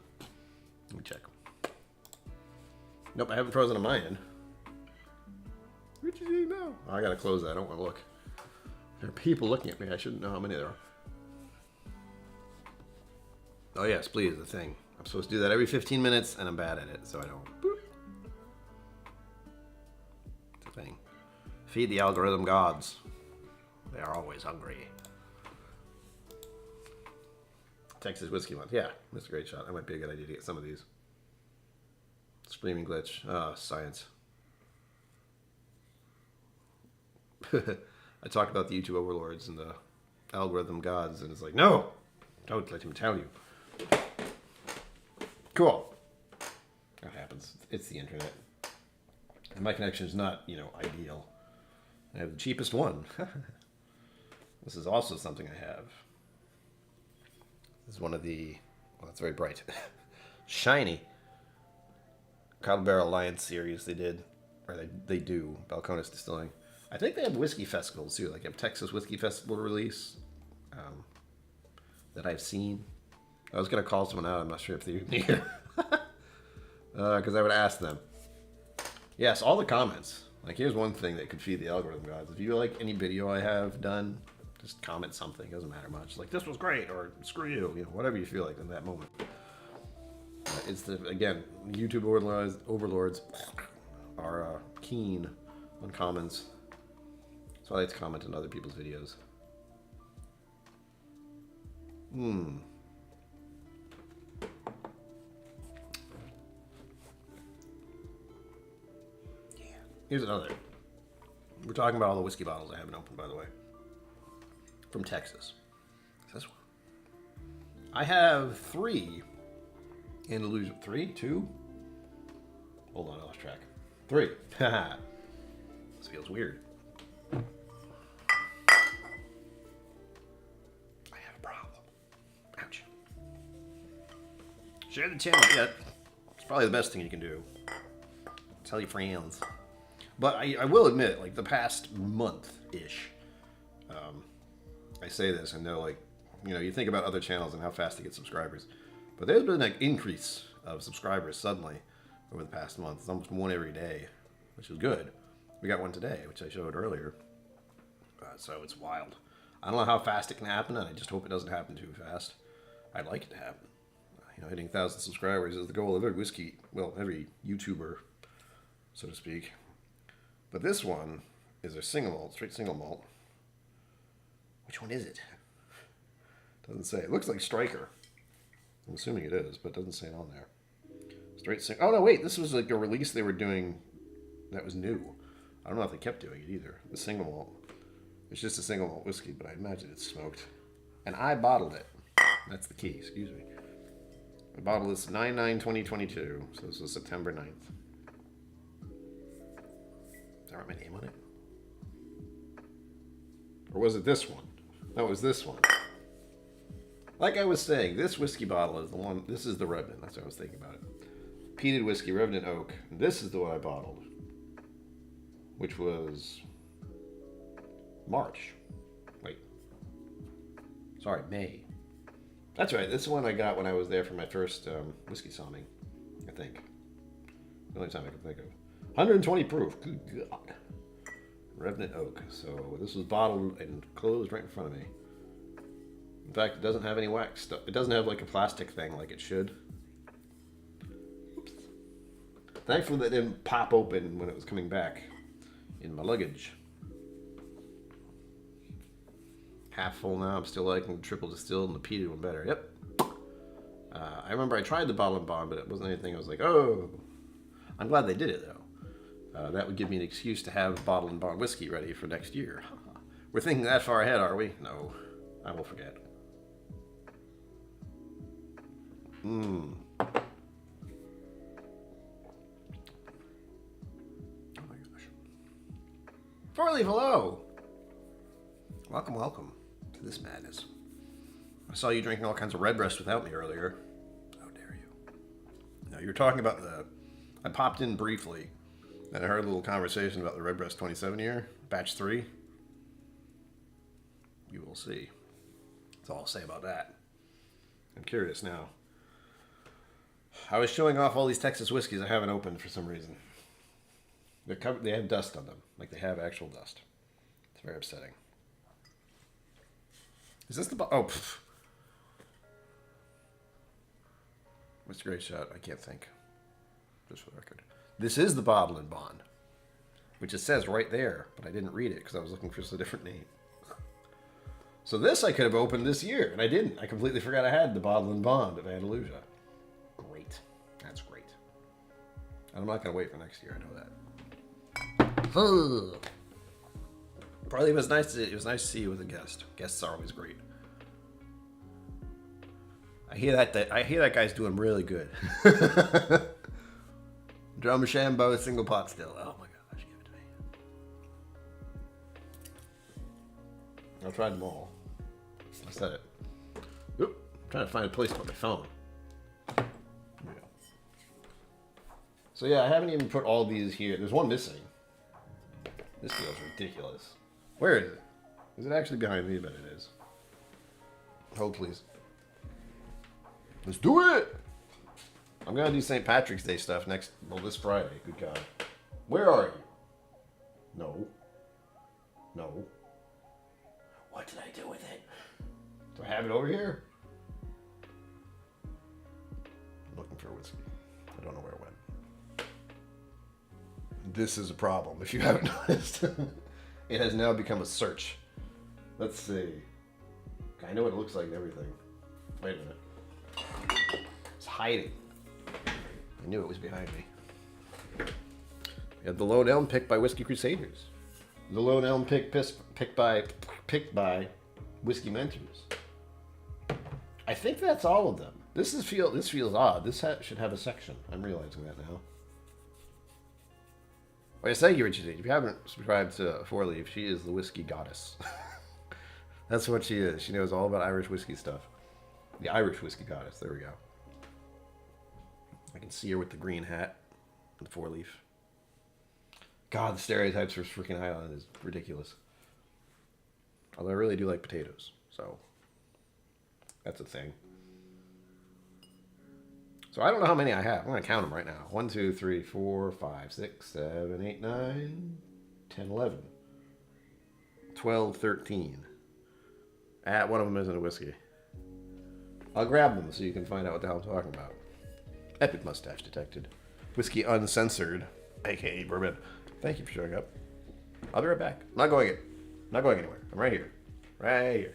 Let me check. Nope, I haven't frozen on my end. What you do now? Oh, I gotta close that. I don't want to look. There are people looking at me. I shouldn't know how many there are. Oh yes, please, the thing. I'm supposed to do that every 15 minutes, and I'm bad at it, so I don't. Boop. It's a thing. Feed the algorithm gods. They are always hungry. Texas Whiskey Month. Yeah, that's a great shot. That might be a good idea to get some of these. Screaming glitch. Oh, science. I talked about the YouTube overlords and the algorithm gods, and it's like, no! Don't let him tell you. Cool. That happens. It's the internet. And my connection is not, ideal. I have the cheapest one. This is also something I have. This is one of the... Well, it's very bright. Shiny. Cotton Barrel Alliance series they did. Or they do. Balcones Distilling. I think they have whiskey festivals, too. Like, they have Texas Whiskey Festival release. That I've seen. I was going to call someone out. I'm not sure if they're even here. Because I would ask them. Yes, all the comments. Like, here's one thing that could feed the algorithm gods. If you like any video I have done, just comment something. It doesn't matter much. Like, this was great, or screw you. Whatever you feel like in that moment. It's again, YouTube overlords are keen on comments. So I like to comment on other people's videos. Here's another. We're talking about all the whiskey bottles I haven't opened, by the way. From Texas. This one. I have 3 Andalusia. 3? 2? Hold on, I lost track. 3. This feels weird. I have a problem. Ouch. Share the channel. Yeah, it's probably the best thing you can do. Tell your friends. But I will admit, like, the past month-ish, I say this, and know, like, you think about other channels and how fast they get subscribers. But there's been an increase of subscribers suddenly over the past month. It's almost one every day, which is good. We got one today, which I showed earlier. So it's wild. I don't know how fast it can happen, and I just hope it doesn't happen too fast. I'd like it to happen. hitting 1,000 subscribers is the goal of every whiskey, well, every YouTuber, so to speak. But this one is a single malt, straight single malt. Which one is it? Doesn't say. It looks like Striker. I'm assuming it is, but it doesn't say it on there. Straight single. Oh, no, wait. This was like a release they were doing that was new. I don't know if they kept doing it either. The single malt. It's just a single malt whiskey, but I imagine it's smoked. And I bottled it. That's the key. Excuse me. I bottled this 9/9/2022. So this was September 9th. Did I write my name on it? Or was it this one? No, it was this one. Like I was saying, this whiskey bottle is the one. This is the Revenant. That's what I was thinking about it. Peated whiskey, Revenant Oak. And this is the one I bottled, which was March. Wait. Sorry, May. That's right. This is the one I got when I was there for my first whiskey somming, I think. The only time I can think of. 120 proof. Good God. Revenant Oak. So this was bottled and closed right in front of me. In fact, it doesn't have any wax stuff. It doesn't have like a plastic thing like it should. Oops. Thankfully that didn't pop open when it was coming back in my luggage. Half full now. I'm still liking the triple distilled and the peated one better. Yep. I remember I tried the bottle and bond, but it wasn't anything I was like, oh. I'm glad they did it though. That would give me an excuse to have bottle and bond whiskey ready for next year. We're thinking that far ahead, are we? No. I will forget. Oh my gosh. Four-leaf, hello! Welcome, welcome to this madness. I saw you drinking all kinds of Redbreast without me earlier. How dare you. Now, you were talking about I popped in briefly, and I heard a little conversation about the Redbreast 27 year, batch 3. You will see. That's all I'll say about that. I'm curious now. I was showing off all these Texas whiskeys I haven't opened for some reason. They have dust on them. Like they have actual dust. It's very upsetting. Is this the... Oh, pff. What's a great shot? I can't think. Just for the record. This is the bottle and bond. Which it says right there. But I didn't read it because I was looking for a different name. So this I could have opened this year. And I didn't. I completely forgot I had the bottle and bond of Andalusia. Great. That's great. And I'm not going to wait for next year. I know that. Probably it was nice to see you with a guest. Guests are always great. I hear that guy's doing really good. Drumshambo single pot still. Oh my gosh, give it to me. I've tried them all. I said it. Oop, I'm trying to find a place to put my phone. Yeah. So yeah, I haven't even put all these here. There's one missing. This feels ridiculous. Where is it? Is it actually behind me? I bet it is. Hold, please. Let's do it! I'm gonna do St. Patrick's Day stuff this Friday. Good God. Where are you? No. No. What did I do with it? Do I have it over here? I'm looking for a whiskey. I don't know where it went. This is a problem, if you haven't noticed. It has now become a search. Let's see. I know what it looks like and everything. Wait a minute. It's hiding. I knew it was behind me. We have the Lone Elm picked by Whiskey Crusaders. The Lone Elm picked by Whiskey Mentors. I think that's all of them. This feels odd. This should have a section. I'm realizing that now. Well, I say you, Richard. If you haven't subscribed to Four Leaf, she is the whiskey goddess. That's what she is. She knows all about Irish whiskey stuff. The Irish whiskey goddess. There we go. I can see her with the green hat and the Four Leaf. God, the stereotypes for freaking Highland is ridiculous. Although I really do like potatoes, so that's a thing. So I don't know how many I have. I'm going to count them right now. 1, 2, 3, 4, 5, 6, 7, 8, 9, 10, 11, 12, 13. One of them isn't a whiskey. I'll grab them so you can find out what the hell I'm talking about. Epic mustache detected. Whiskey uncensored, aka bourbon. Thank you for showing up. I'll be right back. I'm not going anywhere. I'm right here. Right here.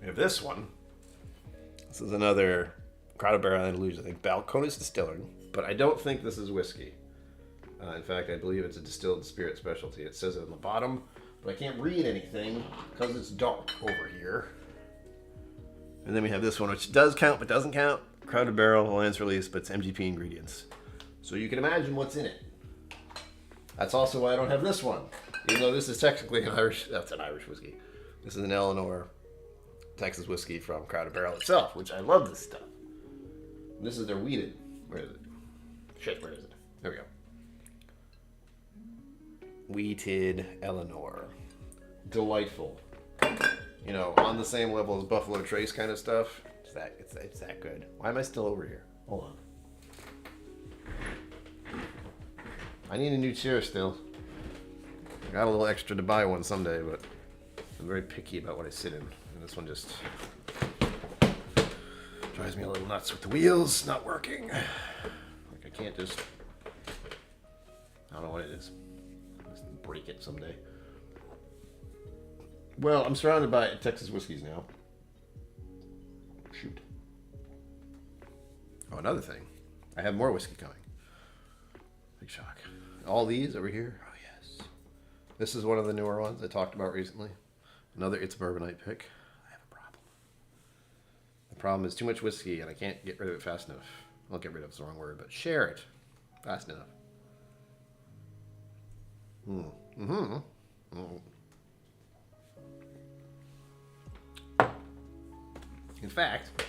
We have this one. This is another Crowded Barrel and Illusion. I think Balcones Distilling, but I don't think this is whiskey. In fact, I believe it's a distilled spirit specialty. It says it on the bottom, but I can't read anything because it's dark over here. And then we have this one, which does count but doesn't count. Crowded Barrel, Lance Release, but it's MGP ingredients. So you can imagine what's in it. That's also why I don't have this one. Even though this is technically an Irish, that's an Irish whiskey. This is an Eleanor Texas whiskey from Crowded Barrel itself, which I love this stuff. And this is their wheated. Where is it? Shit, where is it? There we go. Wheated Eleanor. Delightful. You know, on the same level as Buffalo Trace kind of stuff. It's that good. Why am I still over here? Hold on. I need a new chair still. I got a little extra to buy one someday, but I'm very picky about what I sit in. And this one just drives me a little nuts with the wheels not working. Like I can't just... I don't know what it is. Just break it someday. Well, I'm surrounded by Texas whiskeys now. Shoot. Oh, another thing. I have more whiskey coming. Big shock. All these over here. Oh, yes. This is one of the newer ones I talked about recently. Another It's Bourbonite pick. I have a problem. The problem is too much whiskey and I can't get rid of it fast enough. Well, get rid of it's the wrong word, but share it fast enough. In fact,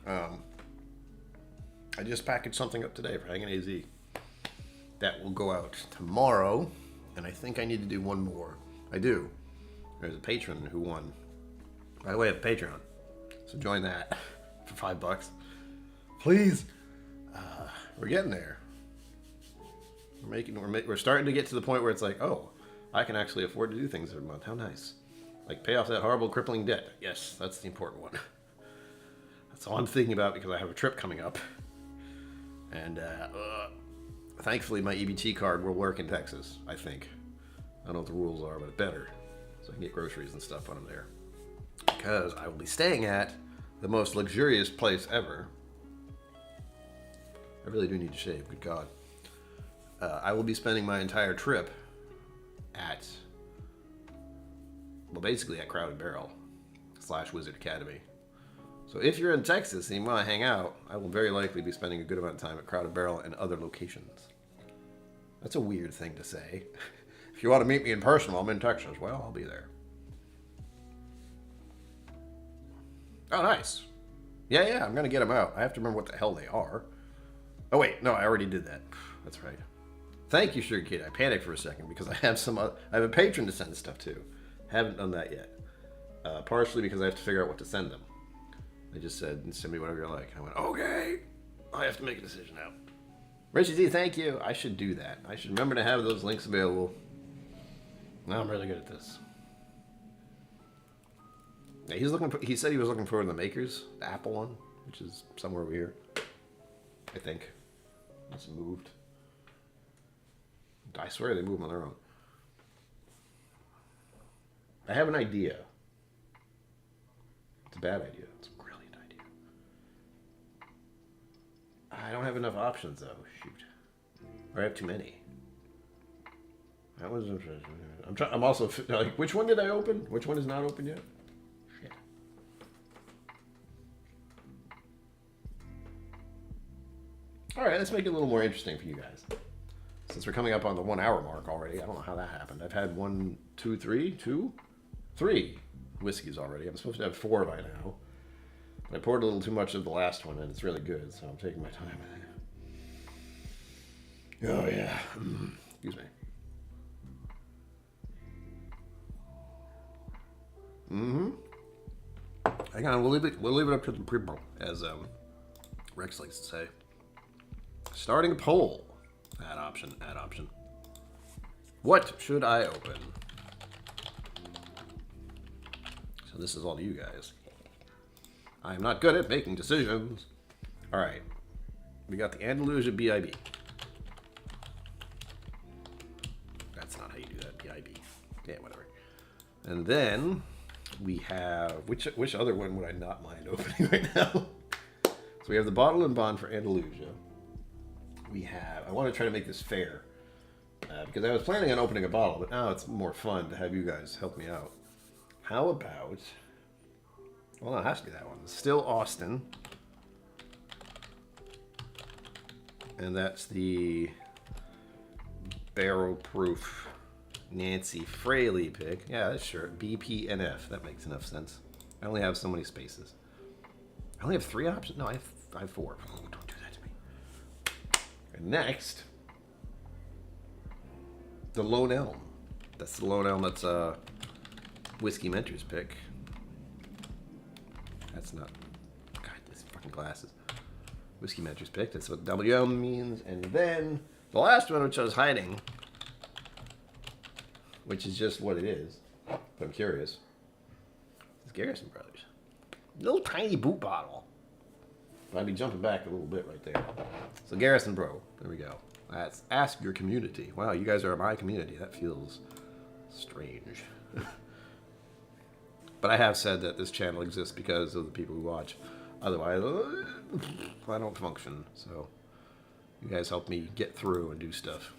I just packaged something up today for Hanging AZ that will go out tomorrow, and I think I need to do one more. I do. There's a patron who won. By the way, I have a Patreon, so join that for $5. Please. We're getting there. We're starting to get to the point where it's like, oh, I can actually afford to do things every month. How nice. Like pay off that horrible crippling debt. Yes, that's the important one. That's all I'm thinking about because I have a trip coming up. And thankfully my EBT card will work in Texas, I think. I don't know what the rules are, but it better. So I can get groceries and stuff when I'm there. Because I will be staying at the most luxurious place ever. I really do need to shave, good God. I will be spending my entire trip at, well, basically at Crowded Barrel / Wizard Academy. So if you're in Texas and you want to hang out, I will very likely be spending a good amount of time at Crowded Barrel and other locations. That's a weird thing to say. If you want to meet me in person while I'm in Texas, well, I'll be there. Oh, nice. Yeah, I'm going to get them out. I have to remember what the hell they are. Oh, wait, no, I already did that. That's right. Thank you, Sugar Kid. I panicked for a second because I have I have a patron to send stuff to. Haven't done that yet. Partially because I have to figure out what to send them. They just said, send me whatever you like. I went, okay. I have to make a decision now. Richie Z, thank you. I should do that. I should remember to have those links available. Now I'm really good at this. Yeah, he said he was looking for the Makers, the Apple one, which is somewhere over here. I think. It's moved. I swear they move them on their own. I have an idea. It's a bad idea. It's a brilliant idea. I don't have enough options though. Shoot. Or I have too many. That was. I'm also like, which one did I open? Which one is not open yet? Shit. All right, let's make it a little more interesting for you guys. Since we're coming up on the 1 hour mark already, I don't know how that happened. I've had three whiskeys already. I'm supposed to have 4 by now. But I poured a little too much of the last one, and it's really good, so I'm taking my time. Oh, yeah. Excuse me. Hang on, we'll leave it up to the people, as Rex likes to say. Starting a poll. Add option. What should I open? this is all to you guys. I am not good at making decisions. All right. We got the Andalusia BIB. That's not how you do that, BIB. Yeah, whatever. And then we have, which other one would I not mind opening right now? So we have the Bottle and Bond for Andalusia. We have, I want to try to make this fair. Because I was planning on opening a bottle, but now it's more fun to have you guys help me out. How about, well, it has to be that one. Still Austin. And that's the barrel proof Nancy Fraley pick. Yeah, that's sure. BPNF. That makes enough sense. I only have so many spaces. I only have 3 options? No, I have 4. Oh, don't do that to me. And next, the Lone Elm. That's the Lone Elm. That's Whiskey Mentor's pick. That's not... God, these fucking glasses. Whiskey Mentor's pick. That's what WM means. And then the last one, which I was hiding, which is just what it is, but I'm curious, is Garrison Brothers. Little tiny boot bottle. I'd be jumping back a little bit right there. So Garrison Bro. There we go. That's Ask Your Community. Wow, you guys are my community. That feels strange. But I have said that this channel exists because of the people who watch. Otherwise, I don't function. So you guys help me get through and do stuff.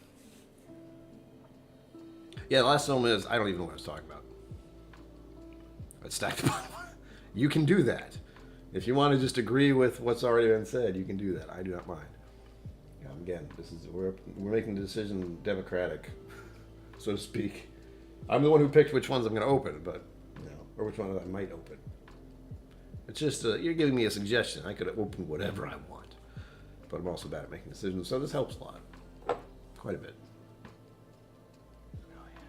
Yeah, the last film is, I don't even know what I was talking about. It's stacked bottom. You can do that. If you want to just agree with what's already been said, you can do that. I do not mind. Again, we're making the decision democratic, so to speak. I'm the one who picked which ones I'm going to open, but or which one I might open. It's just you're giving me a suggestion. I could open whatever I want, but I'm also bad at making decisions, so this helps a lot, quite a bit. Oh yeah.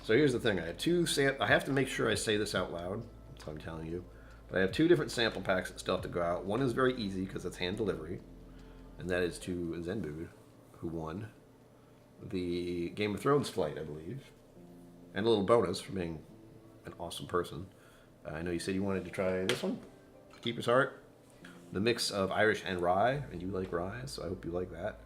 So here's the thing: I have I have to make sure I say this out loud. That's what I'm telling you. But I have 2 different sample packs that still have to go out. One is very easy because it's hand delivery. And that is to Zenbood, who won the Game of Thrones flight, I believe. And a little bonus for being an awesome person. I know you said you wanted to try this one, Keeper's Heart. The mix of Irish and rye, and you like rye, so I hope you like that.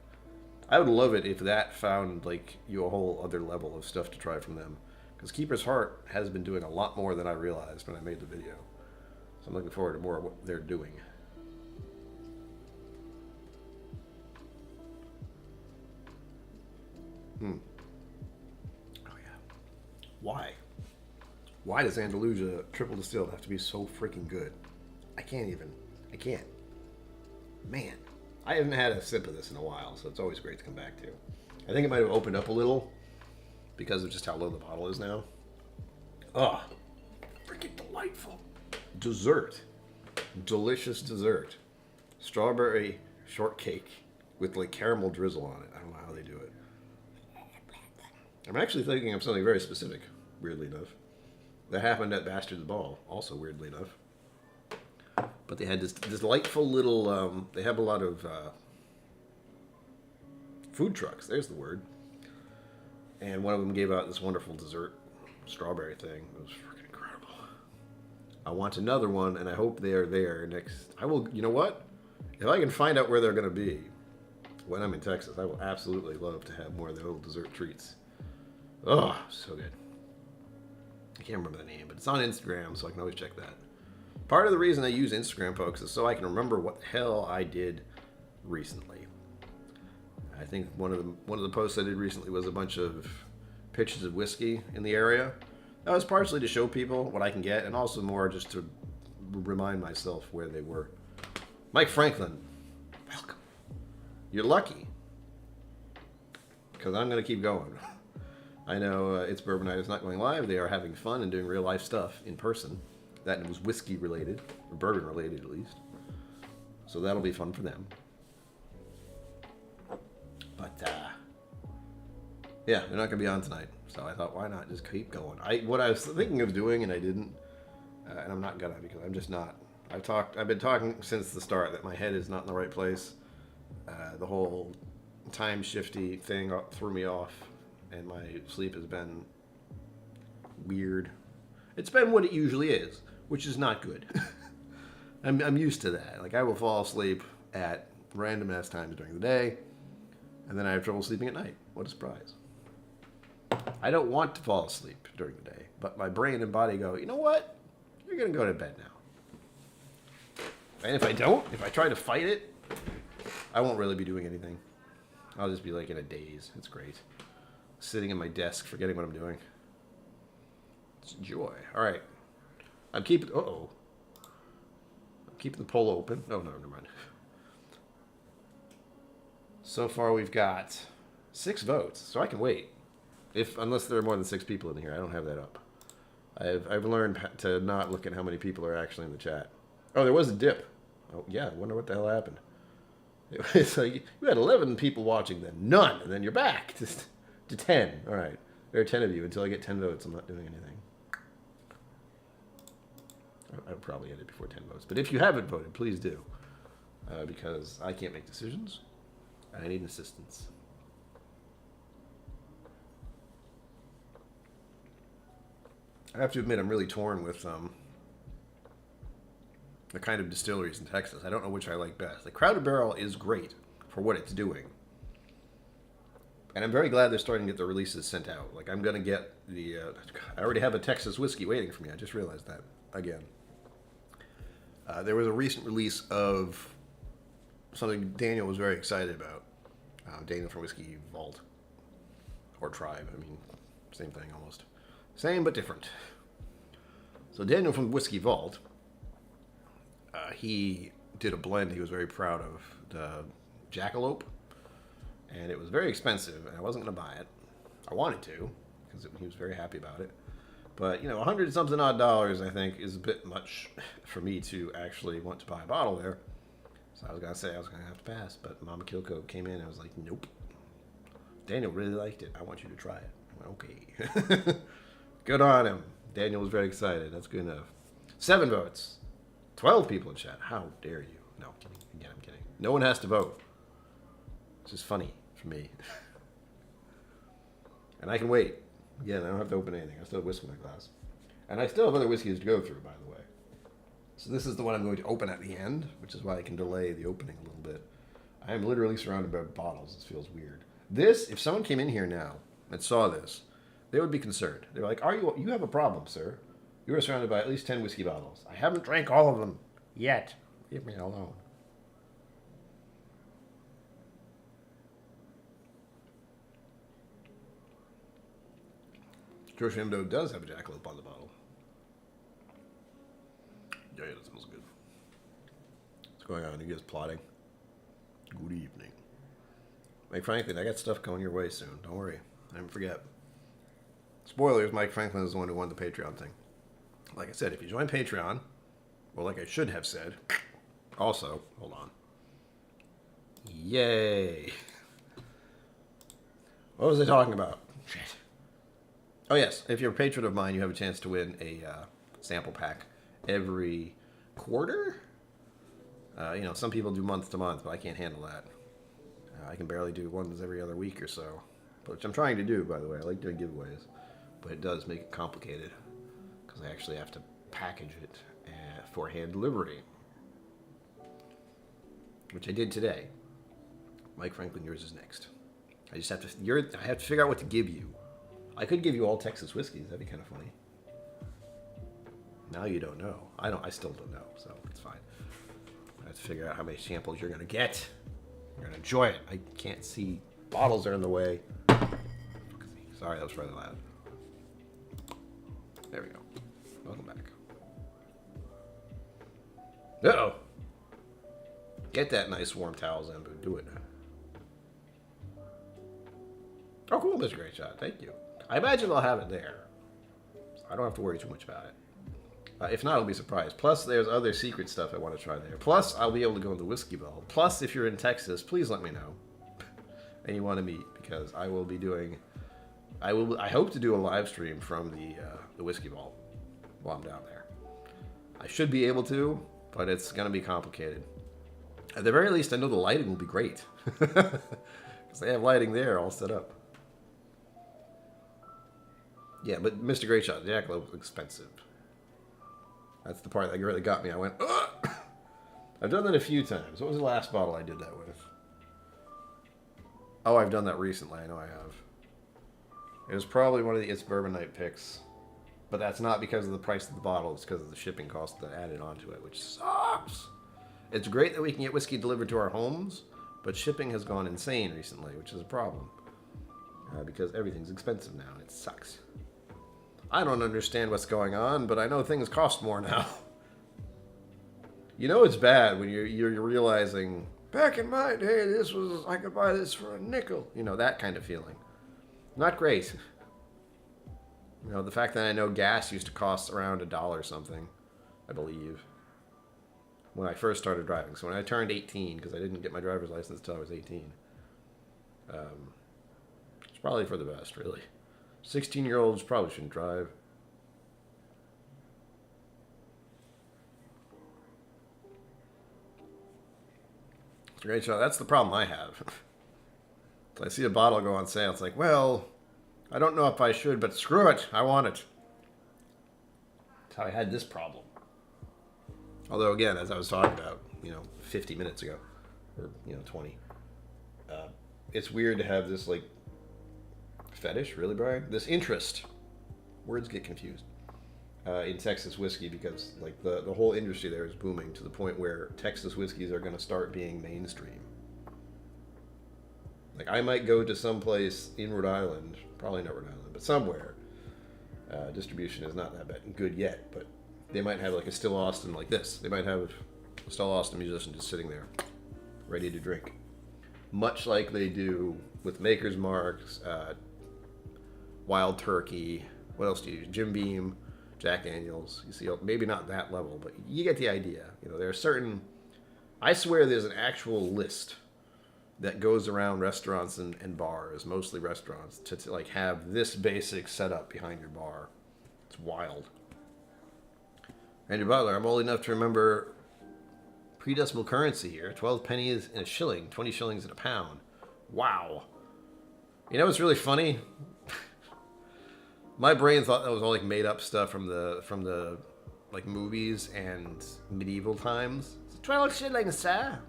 I would love it if that found like you a whole other level of stuff to try from them. Because Keeper's Heart has been doing a lot more than I realized when I made the video. So I'm looking forward to more of what they're doing. Oh yeah. Why? Why does Andalusia triple distilled have to be so freaking good? I can't. Man, I haven't had a sip of this in a while, so it's always great to come back to. I think it might have opened up a little because of just how low the bottle is now. Oh, freaking delightful. Dessert. Delicious dessert. Strawberry shortcake with like caramel drizzle on it. I don't know how they do it. I'm actually thinking of something very specific, weirdly enough. That happened at Bastard's Ball, also weirdly enough. But they had this delightful little, they have a lot of food trucks, there's the word. And one of them gave out this wonderful dessert strawberry thing. It was freaking incredible. I want another one, and I hope they are there next. I will, you know what? If I can find out where they're going to be when I'm in Texas, I will absolutely love to have more of their little dessert treats. Oh, so good. I can't remember the name, but it's on Instagram, so I can always check that. Part of the reason I use Instagram, folks, is so I can remember what the hell I did recently. I think one of the posts I did recently was a bunch of pictures of whiskey in the area. That was partially to show people what I can get, and also more just to remind myself where they were. Mike Franklin, welcome. You're lucky, because I'm going to keep going. I know It's Bourbon Night is not going live. They are having fun and doing real life stuff in person. That was whiskey related, or bourbon related at least. So that'll be fun for them. But yeah, they're not going to be on tonight. So I thought, why not just keep going? What I was thinking of doing, and I didn't, and I'm not gonna because I'm just not. I've been talking since the start that my head is not in the right place. The whole time shifty thing threw me off, and my sleep has been weird. It's been what it usually is, which is not good. I'm used to that. Like, I will fall asleep at random ass times during the day, and then I have trouble sleeping at night. What a surprise. I don't want to fall asleep during the day, but my brain and body go, you know what? You're going to go to bed now. And if I don't, if I try to fight it, I won't really be doing anything. I'll just be like in a daze. It's great. Sitting at my desk, forgetting what I'm doing. It's joy. All right. I'm keeping... Uh-oh. I'm keeping the poll open. Oh, no, never mind. So far, we've got 6 votes, so I can wait. Unless there are more than 6 people in here. I don't have that up. I've learned to not look at how many people are actually in the chat. Oh, there was a dip. Oh, yeah. I wonder what the hell happened. It's like you had 11 people watching, then none, and then you're back to 10. All right. There are 10 of you. Until I get 10 votes, I'm not doing anything. I'll probably end it before 10 votes. But if you haven't voted, please do. Because I can't make decisions. I need assistance. I have to admit, I'm really torn with the kind of distilleries in Texas. I don't know which I like best. The Crowded Barrel is great for what it's doing. And I'm very glad they're starting to get the releases sent out. Like, I'm going to get the... I already have a Texas whiskey waiting for me. I just realized that again. There was a recent release of something Daniel was very excited about. Daniel from whiskeyvault. Or Tribe. I mean, same thing almost. Same but different. So Daniel from whiskeyvault, he did a blend he was very proud of, the Jackalope. And it was very expensive, and I wasn't going to buy it. I wanted to, because he was very happy about it. But, you know, $100-something odd, I think, is a bit much for me to actually want to buy a bottle there. So I was going to say I was going to have to pass, but Mama KillCo came in and I was like, nope. Daniel really liked it. I want you to try it. I went, okay. Good on him. Daniel was very excited. That's good enough. 7 votes. 12 people in chat. How dare you? No, I'm kidding. Again, I'm kidding. No one has to vote. It's just funny for me. And I can wait. Again, I don't have to open anything. I still have whiskey in my glass. And I still have other whiskeys to go through, by the way. So this is the one I'm going to open at the end, which is why I can delay the opening a little bit. I am literally surrounded by bottles. This feels weird. This, if someone came in here now and saw this, they would be concerned. They're like, you have a problem, sir. You are surrounded by at least 10 whiskey bottles. I haven't drank all of them yet. Leave me alone. George Himdo does have a jackalope on the bottle. Yeah, that smells good. What's going on? You guys plotting? Good evening. Mike Franklin, I got stuff going your way soon. Don't worry. I didn't forget. Spoilers, Mike Franklin is the one who won the Patreon thing. Like I said, if you join Patreon, well, like I should have said, also, hold on. Yay. What was I talking about? Shit. Oh, yes. If you're a patron of mine, you have a chance to win a sample pack every quarter. You know, some people do month to month, but I can't handle that. I can barely do ones every other week or so, which I'm trying to do, by the way. I like doing giveaways, but it does make it complicated because I actually have to package it for hand delivery, which I did today. Mike Franklin, yours is next. I just have to. I have to figure out what to give you. I could give you all Texas whiskeys. That'd be kind of funny. Now you don't know. I still don't know, so it's fine. I have to figure out how many samples you're going to get. You're going to enjoy it. I can't see. Bottles are in the way. Sorry, that was rather loud. There we go. Welcome back. Uh-oh. Get that nice warm towel, Zambu. Do it. Oh, cool. That's a great shot. Thank you. I imagine they'll have it there. So I don't have to worry too much about it. If not, I'll be surprised. Plus, there's other secret stuff I want to try there. Plus, I'll be able to go into whiskeyvault. Plus, if you're in Texas, please let me know. And you want to meet, because I will be doing... I hope to do a live stream from the whiskeyvault while I'm down there. I should be able to, but it's going to be complicated. At the very least, I know the lighting will be great. Because they have lighting there all set up. Yeah, but Mr. Great Shot, the Jackalope was expensive. That's the part that really got me. I went, ugh! I've done that a few times. What was the last bottle I did that with? Oh, I've done that recently. I know I have. It was probably one of the It's Bourbon Night picks. But that's not because of the price of the bottle. It's because of the shipping cost that added onto it, which sucks. It's great that we can get whiskey delivered to our homes, but shipping has gone insane recently, which is a problem. Because everything's expensive now, and it sucks. I don't understand what's going on, but I know things cost more now. You know it's bad when you're realizing, back in my day, I could buy this for a nickel. You know, that kind of feeling. Not great. You know, the fact that I know gas used to cost around $1 something, I believe, when I first started driving. So when I turned 18, because I didn't get my driver's license until I was 18, it's probably for the best, really. 16-year-olds probably shouldn't drive. It's a great show. That's the problem I have. So I see a bottle go on sale. It's like, well, I don't know if I should, but screw it. I want it. That's how I had this problem. Although, again, as I was talking about, 50 minutes ago, or, 20, it's weird to have this, like, fetish, really, Brian? This interest. Words get confused. In Texas whiskey because, like, the whole industry there is booming to the point where Texas whiskeys are going to start being mainstream. Like, I might go to some place in Rhode Island, probably not Rhode Island, but somewhere. Distribution is not that good yet, but they might have, like, a Still Austin like this. They might have a Still Austin musician just sitting there, ready to drink. Much like they do with Maker's Marks, Wild Turkey, what else do you use? Jim Beam, Jack Daniels. You see, maybe not that level, but you get the idea. There are certain... I swear there's an actual list that goes around restaurants and bars, mostly restaurants, to like have this basic setup behind your bar. It's wild. Andrew Butler, I'm old enough to remember pre-decimal currency here. 12 pennies in a shilling, 20 shillings in a pound. Wow. You know what's really funny? My brain thought that was all like made up stuff from the like movies and medieval times. It's 12 shillings, sir.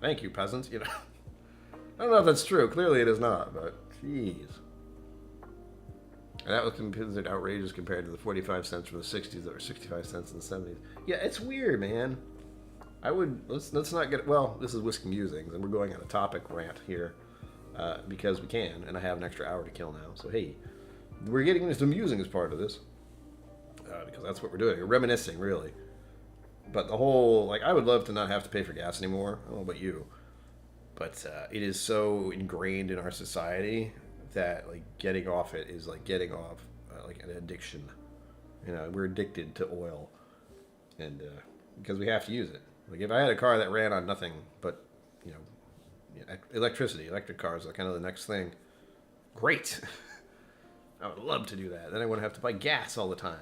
Thank you, peasant. I don't know if that's true. Clearly it is not, but jeez. And that was considered outrageous compared to the 45 cents from the 60s that were 65 cents in the 70s. Yeah, it's weird, man. Let's not get... Well, this is Whiskey Musings, and we're going on a topic rant here because we can, and I have an extra hour to kill now. So, hey, we're getting into musing as part of this because that's what we're doing. We're reminiscing, really. But the whole... Like, I would love to not have to pay for gas anymore. I don't know about you. But it is so ingrained in our society that like getting off it is like getting off like an addiction. We're addicted to oil, and because we have to use it. Like if I had a car that ran on nothing but electricity, electric cars are kind of the next thing. Great, I would love to do that. Then I wouldn't have to buy gas all the time.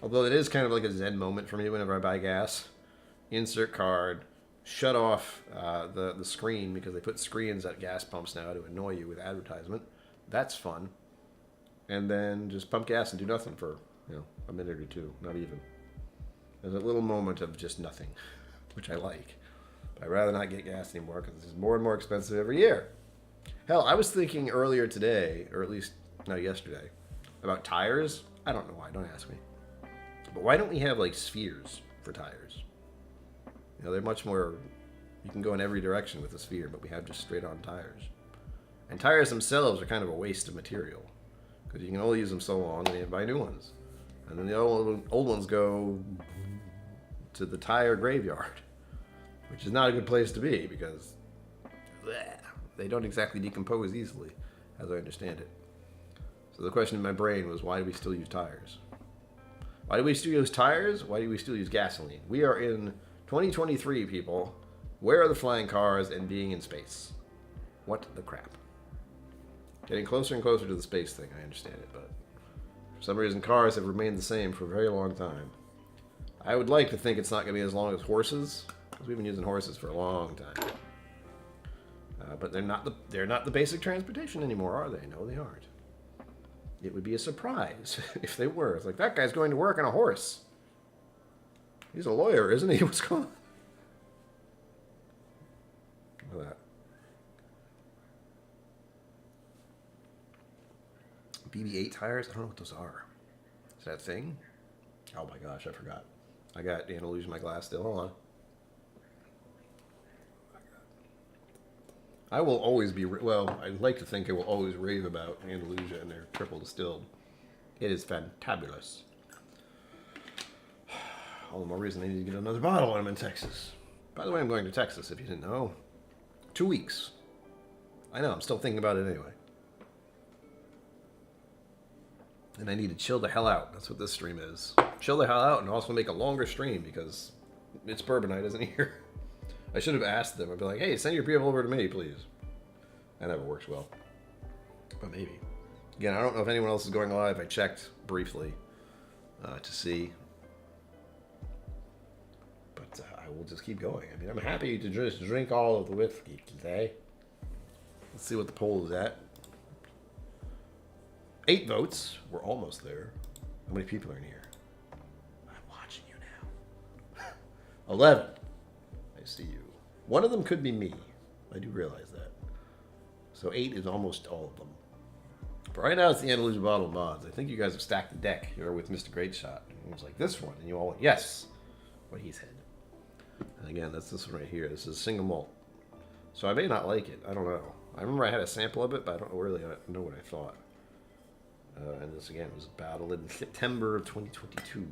Although it is kind of like a zen moment for me whenever I buy gas. Insert card. Shut off the screen because they put screens at gas pumps now to annoy you with advertisement. That's fun. And then just pump gas and do nothing for a minute or two, not even. There's a little moment of just nothing, which I like. But I'd rather not get gas anymore because it's more and more expensive every year. Hell, I was thinking earlier today, or at least yesterday, about tires. I don't know why. Don't ask me. But why don't we have like spheres for tires? They're much more... You can go in every direction with a sphere, but we have just straight-on tires. And tires themselves are kind of a waste of material. Because you can only use them so long, and you have to buy new ones. And then the old ones go to the tire graveyard. Which is not a good place to be, because... they don't exactly decompose easily, as I understand it. So the question in my brain was, why do we still use tires? Why do we still use tires? Why do we still use gasoline? We are in... 2023, people. Where are the flying cars and being in space? What the crap? Getting closer and closer to the space thing, I understand it, but for some reason cars have remained the same for a very long time. I would like to think it's not going to be as long as horses, because we've been using horses for a long time. But they're not the basic transportation anymore, are they? No, they aren't. it would be a surprise if they were. It's like, that guy's going to work on a horse. He's a lawyer, isn't he? What's going on? Look at that. BB-8 tires? I don't know what those are. Is that a thing? Oh my gosh, I forgot. I got Andalusia in my glass still. Hold on. I will always be, well, I like to think I will always rave about Andalusia and their triple distilled. It is fantabulous. All the more reason I need to get another bottle when I'm in Texas. By the way, I'm going to Texas, if you didn't know. 2 weeks. I know, I'm still thinking about it anyway. And I need to chill the hell out. That's what this stream is. Chill the hell out and also make a longer stream because it's bourbon night, isn't here? I should have asked them. I'd be like, hey, send your people over to me, please. That never works well. But maybe. Again, I don't know if anyone else is going live. I checked briefly to see. But I will just keep going. I mean, I'm happy to just drink all of the whiskey today. Let's see what the poll is at. 8 votes. We're almost there. How many people are in here? I'm watching you now. 11. I see you. One of them could be me. I do realize that. So 8 is almost all of them. But right now it's the Andalusia bottle of mods. I think you guys have stacked the deck here with Mr. Great Shot. It was like this one, and you all went, yes, what he said. And again, that's this one right here. This is single malt. So I may not like it. I don't know. I remember I had a sample of it, but I don't really know what I thought. And this again was bottled in September of 2022.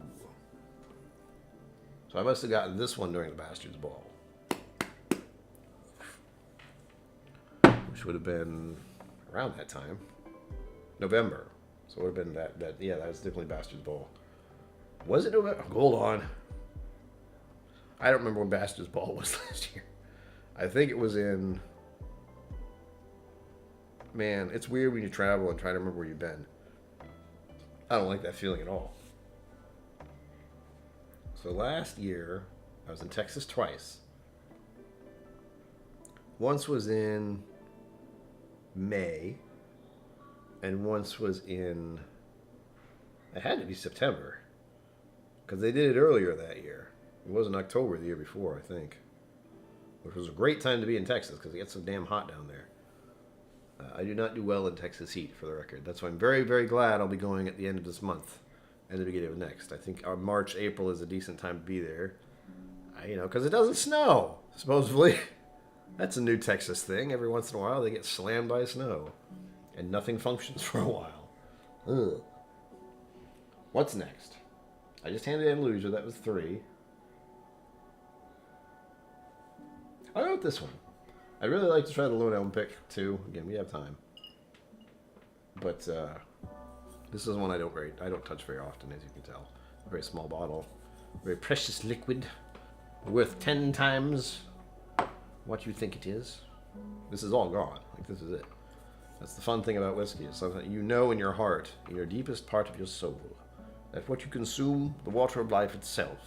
So I must have gotten this one during the Bastards Ball. Which would have been around that time. November. So it would have been that yeah, that was definitely Bastards Ball. Was it November? Hold on. I don't remember when Bastards Ball was last year. I think it was in... Man, it's weird when you travel and try to remember where you've been. I don't like that feeling at all. So last year, I was in Texas twice. Once was in May, and once was in... It had to be September, because they did it earlier that year. It wasn't October the year before, I think. Which was a great time to be in Texas, because it gets so damn hot down there. I do not do well in Texas heat, for the record. That's why I'm very, very glad I'll be going at the end of this month and the beginning of next. I think March, April is a decent time to be there. Because it doesn't snow, supposedly. That's a new Texas thing. Every once in a while, they get slammed by snow. And nothing functions for a while. Ugh. What's next? I just handed Andalusia. That was 3. I wrote this one. I'd really like to try the Lone Elm pick, too. Again, we have time. But this is one I don't touch very often, as you can tell. A very small bottle. Very precious liquid. Worth 10 times what you think it is. This is all gone. Like, this is it. That's the fun thing about whiskey. It's something you know in your heart, in your deepest part of your soul, that what you consume, the water of life itself,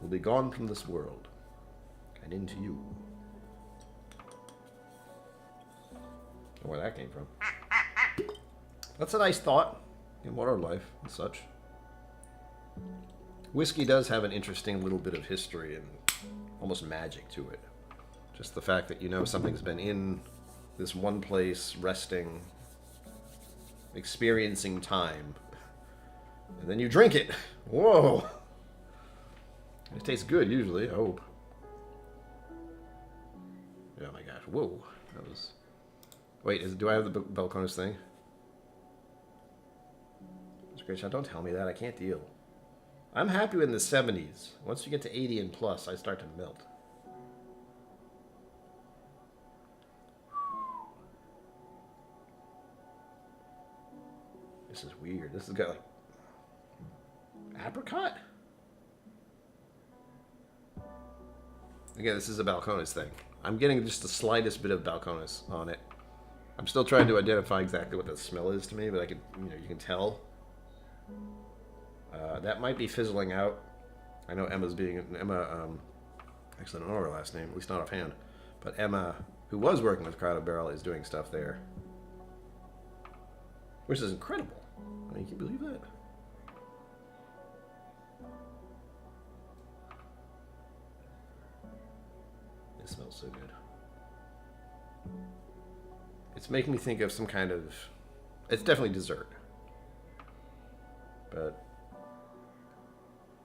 will be gone from this world and into you. Where that came from. That's a nice thought in water life and such. Whiskey does have an interesting little bit of history and almost magic to it. Just the fact that you know something's been in this one place, resting, experiencing time, and then you drink it. Whoa! It tastes good usually, I hope. Oh my gosh, whoa. That was... Wait, do I have the Balcones thing? That's a great shot. Don't tell me that. I can't deal. I'm happy in the 70s. Once you get to 80 and plus, I start to melt. This is weird. This has got like... apricot? Again, this is a Balcones thing. I'm getting just the slightest bit of Balcones on it. I'm still trying to identify exactly what the smell is to me, but I can, you can tell. That might be fizzling out. I know actually I don't know her last name, at least not offhand. But Emma, who was working with Crowded Barrel, is doing stuff there. which is incredible. I mean, can you believe that? It smells so good. It's making me think of some kind of... It's definitely dessert. But...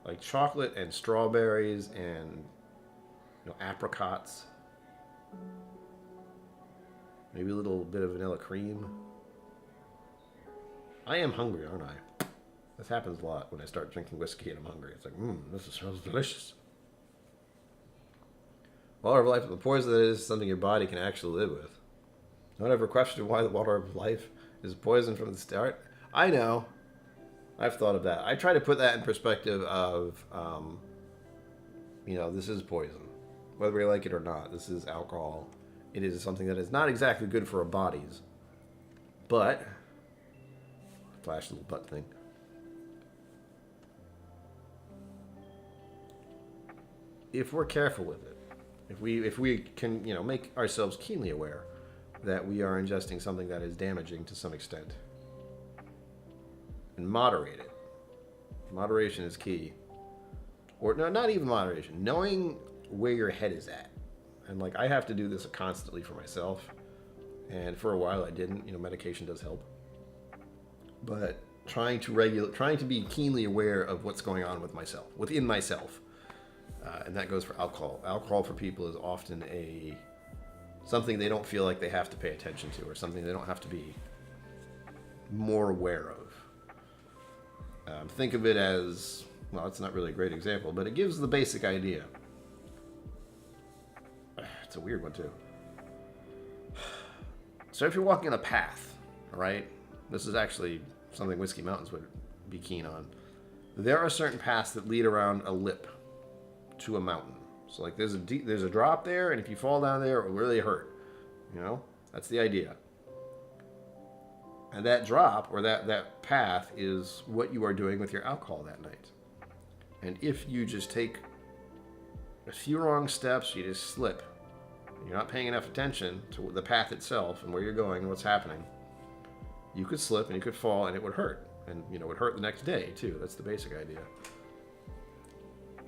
like chocolate and strawberries and... you know, apricots. Maybe a little bit of vanilla cream. I am hungry, aren't I? This happens a lot when I start drinking whiskey and I'm hungry. It's like, this smells delicious. Water of life, the poison that is something your body can actually live with. Don't ever question why the water of life is poison from the start. I know. I've thought of that. I try to put that in perspective of, you know, this is poison. Whether we like it or not, this is alcohol. It is something that is not exactly good for our bodies. But, flash little butt thing. If we're careful with it, if we can, you know, make ourselves keenly aware that we are ingesting something that is damaging to some extent, and moderate it. Moderation is key. Or no, not even moderation. Knowing where your head is at. And like I have to do this constantly for myself. And for a while I didn't. You know, medication does help. But trying to be keenly aware of what's going on with myself, within myself. And that goes for alcohol. Alcohol for people is often something they don't feel like they have to pay attention to, or something they don't have to be more aware of. Think of it as, well, it's not really a great example, but it gives the basic idea. It's a weird one, too. So if you're walking on a path, all right, this is actually something Whiskey Mountains would be keen on. There are certain paths that lead around a lip to a mountain. So like there's a drop there, and if you fall down there, it will really hurt. You know, that's the idea. And that drop, or that path, is what you are doing with your alcohol that night. And if you just take a few wrong steps, you just slip. You're not paying enough attention to the path itself and where you're going and what's happening. You could slip and you could fall and it would hurt. And, you know, it would hurt the next day, too. That's the basic idea.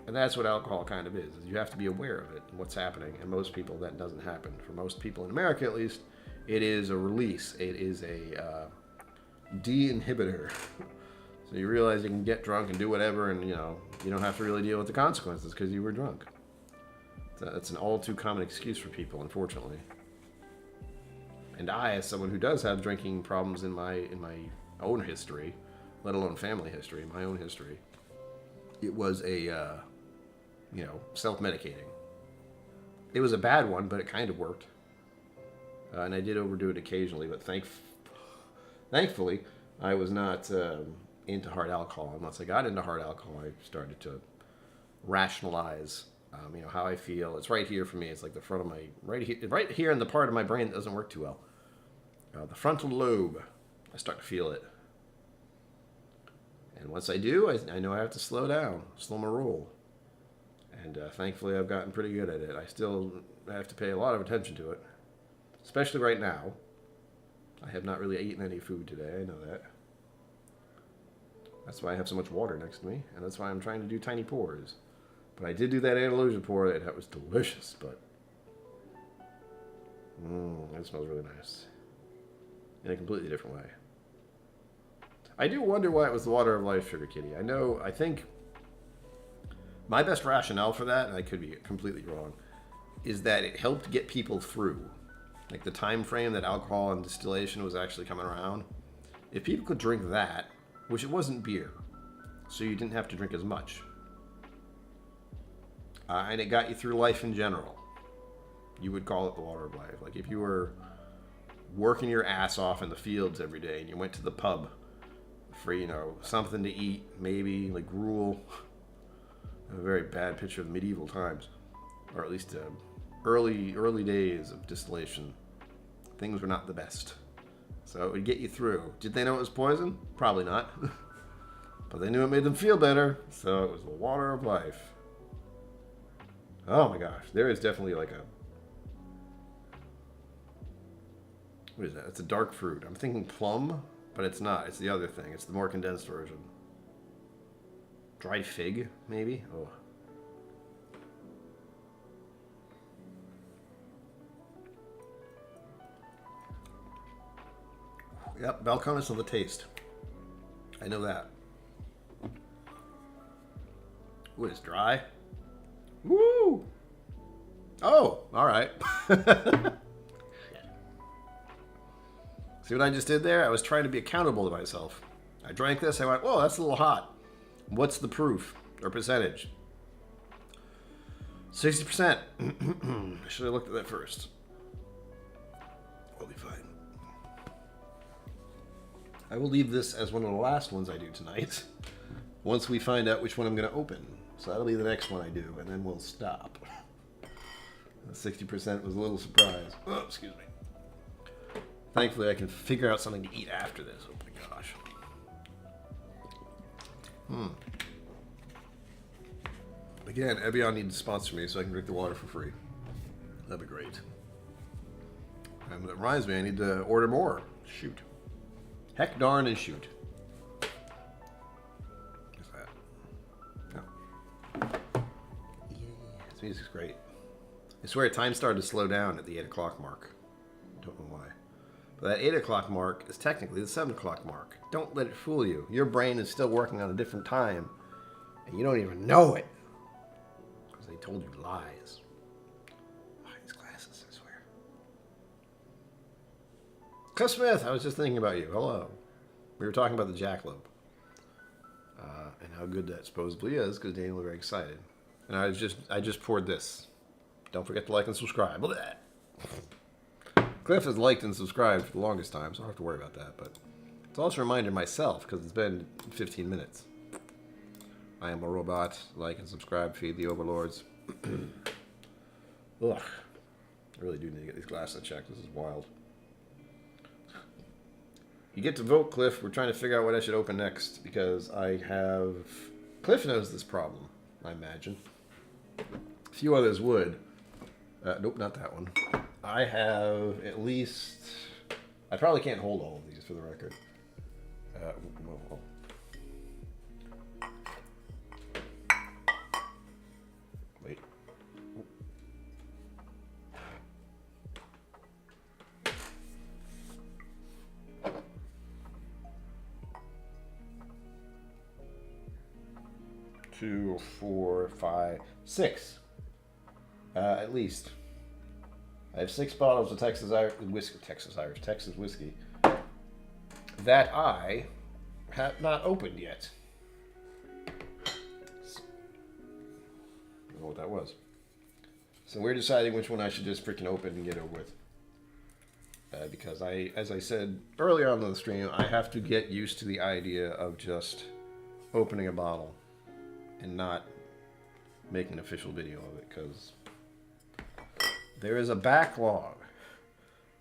And that's what alcohol kind of is you have to be aware of it and what's happening. And most people, that doesn't happen. For most people in America, at least, it is a release. It is a de-inhibitor. So you realize you can get drunk and do whatever, and you know you don't have to really deal with the consequences because you were drunk. That's an all too common excuse for people, unfortunately. And I, as someone who does have drinking problems in my own history, let alone family history, my own history, it was a self-medicating. It was a bad one, but it kind of worked. And I did overdo it occasionally, but thankfully, I was not into hard alcohol. And once I got into hard alcohol, I started to rationalize, how I feel. It's right here for me. It's like the front of my right here in the part of my brain that doesn't work too well. The frontal lobe. I start to feel it, and once I do, I know I have to slow down, slow my roll. And thankfully, I've gotten pretty good at it. I still have to pay a lot of attention to it, especially right now. I have not really eaten any food today. I know that. That's why I have so much water next to me, and that's why I'm trying to do tiny pours. But I did do that Andalusia pour, and that was delicious, but it smells really nice. In a completely different way. I do wonder why it was the water of life, Sugar Kitty. I think my best rationale for that, and I could be completely wrong, is that it helped get people through. Like the time frame that alcohol and distillation was actually coming around. If people could drink that, which it wasn't beer, so you didn't have to drink as much. And it got you through life in general. You would call it the water of life. Like if you were working your ass off in the fields every day and you went to the pub for, something to eat, maybe like gruel. A very bad picture of medieval times, or at least early days of distillation. Things were not the best. So it would get you through. Did they know it was poison? Probably not. But they knew it made them feel better, so it was the water of life. Oh my gosh, there is definitely like what is that? It's a dark fruit. I'm thinking plum, But it's not. It's the other thing. It's the more condensed version. Dried fig, maybe? Oh. Yep, Balcones of the taste. I know that. Ooh, it's dry. Woo! Oh, all right. See what I just did there? I was trying to be accountable to myself. I drank this. I went, whoa, that's a little hot. What's the proof or percentage? 60%. I should have looked at that first. We'll be fine. I will leave this as one of the last ones I do tonight. Once we find out which one I'm going to open. So that'll be the next one I do, and then we'll stop. 60% was a little surprise. Oh, excuse me. Thankfully, I can figure out something to eat after this. Oh my gosh. Again, Evian needs to sponsor me so I can drink the water for free. That'd be great. And that reminds me, I need to order more. Shoot. Heck darn and shoot. What's that? Oh. Yeah, this music's great. I swear time started to slow down at the 8 o'clock mark. Don't know why. But that 8 o'clock mark is technically the 7 o'clock mark. Don't let it fool you. Your brain is still working on a different time, and you don't even know it. Because they told you lies. Oh, these glasses, I swear. Cliff Smith, I was just thinking about you. Hello. We were talking about the jackalope. And how good that supposedly is, because Daniel was very excited. And I just poured this. Don't forget to like and subscribe. Cliff has liked and subscribed for the longest time, so I don't have to worry about that. But it's also a reminder myself, because it's been 15 minutes. I am a robot. Like and subscribe. Feed the overlords. Ugh. I really do need to get these glasses checked. This is wild. You get to vote, Cliff. We're trying to figure out what I should open next, because I have... Cliff knows this problem, I imagine. A few others would. Nope, not that one. I have at least... I probably can't hold all of these for the record. Well. Wait. 2, 4, 5, 6. At least. I have 6 bottles of Texas whiskey that I have not opened yet. I don't know what that was. So we're deciding which one I should just freaking open and get over with. Because as I said earlier on the stream, I have to get used to the idea of just opening a bottle and not making an official video of it, because there is a backlog.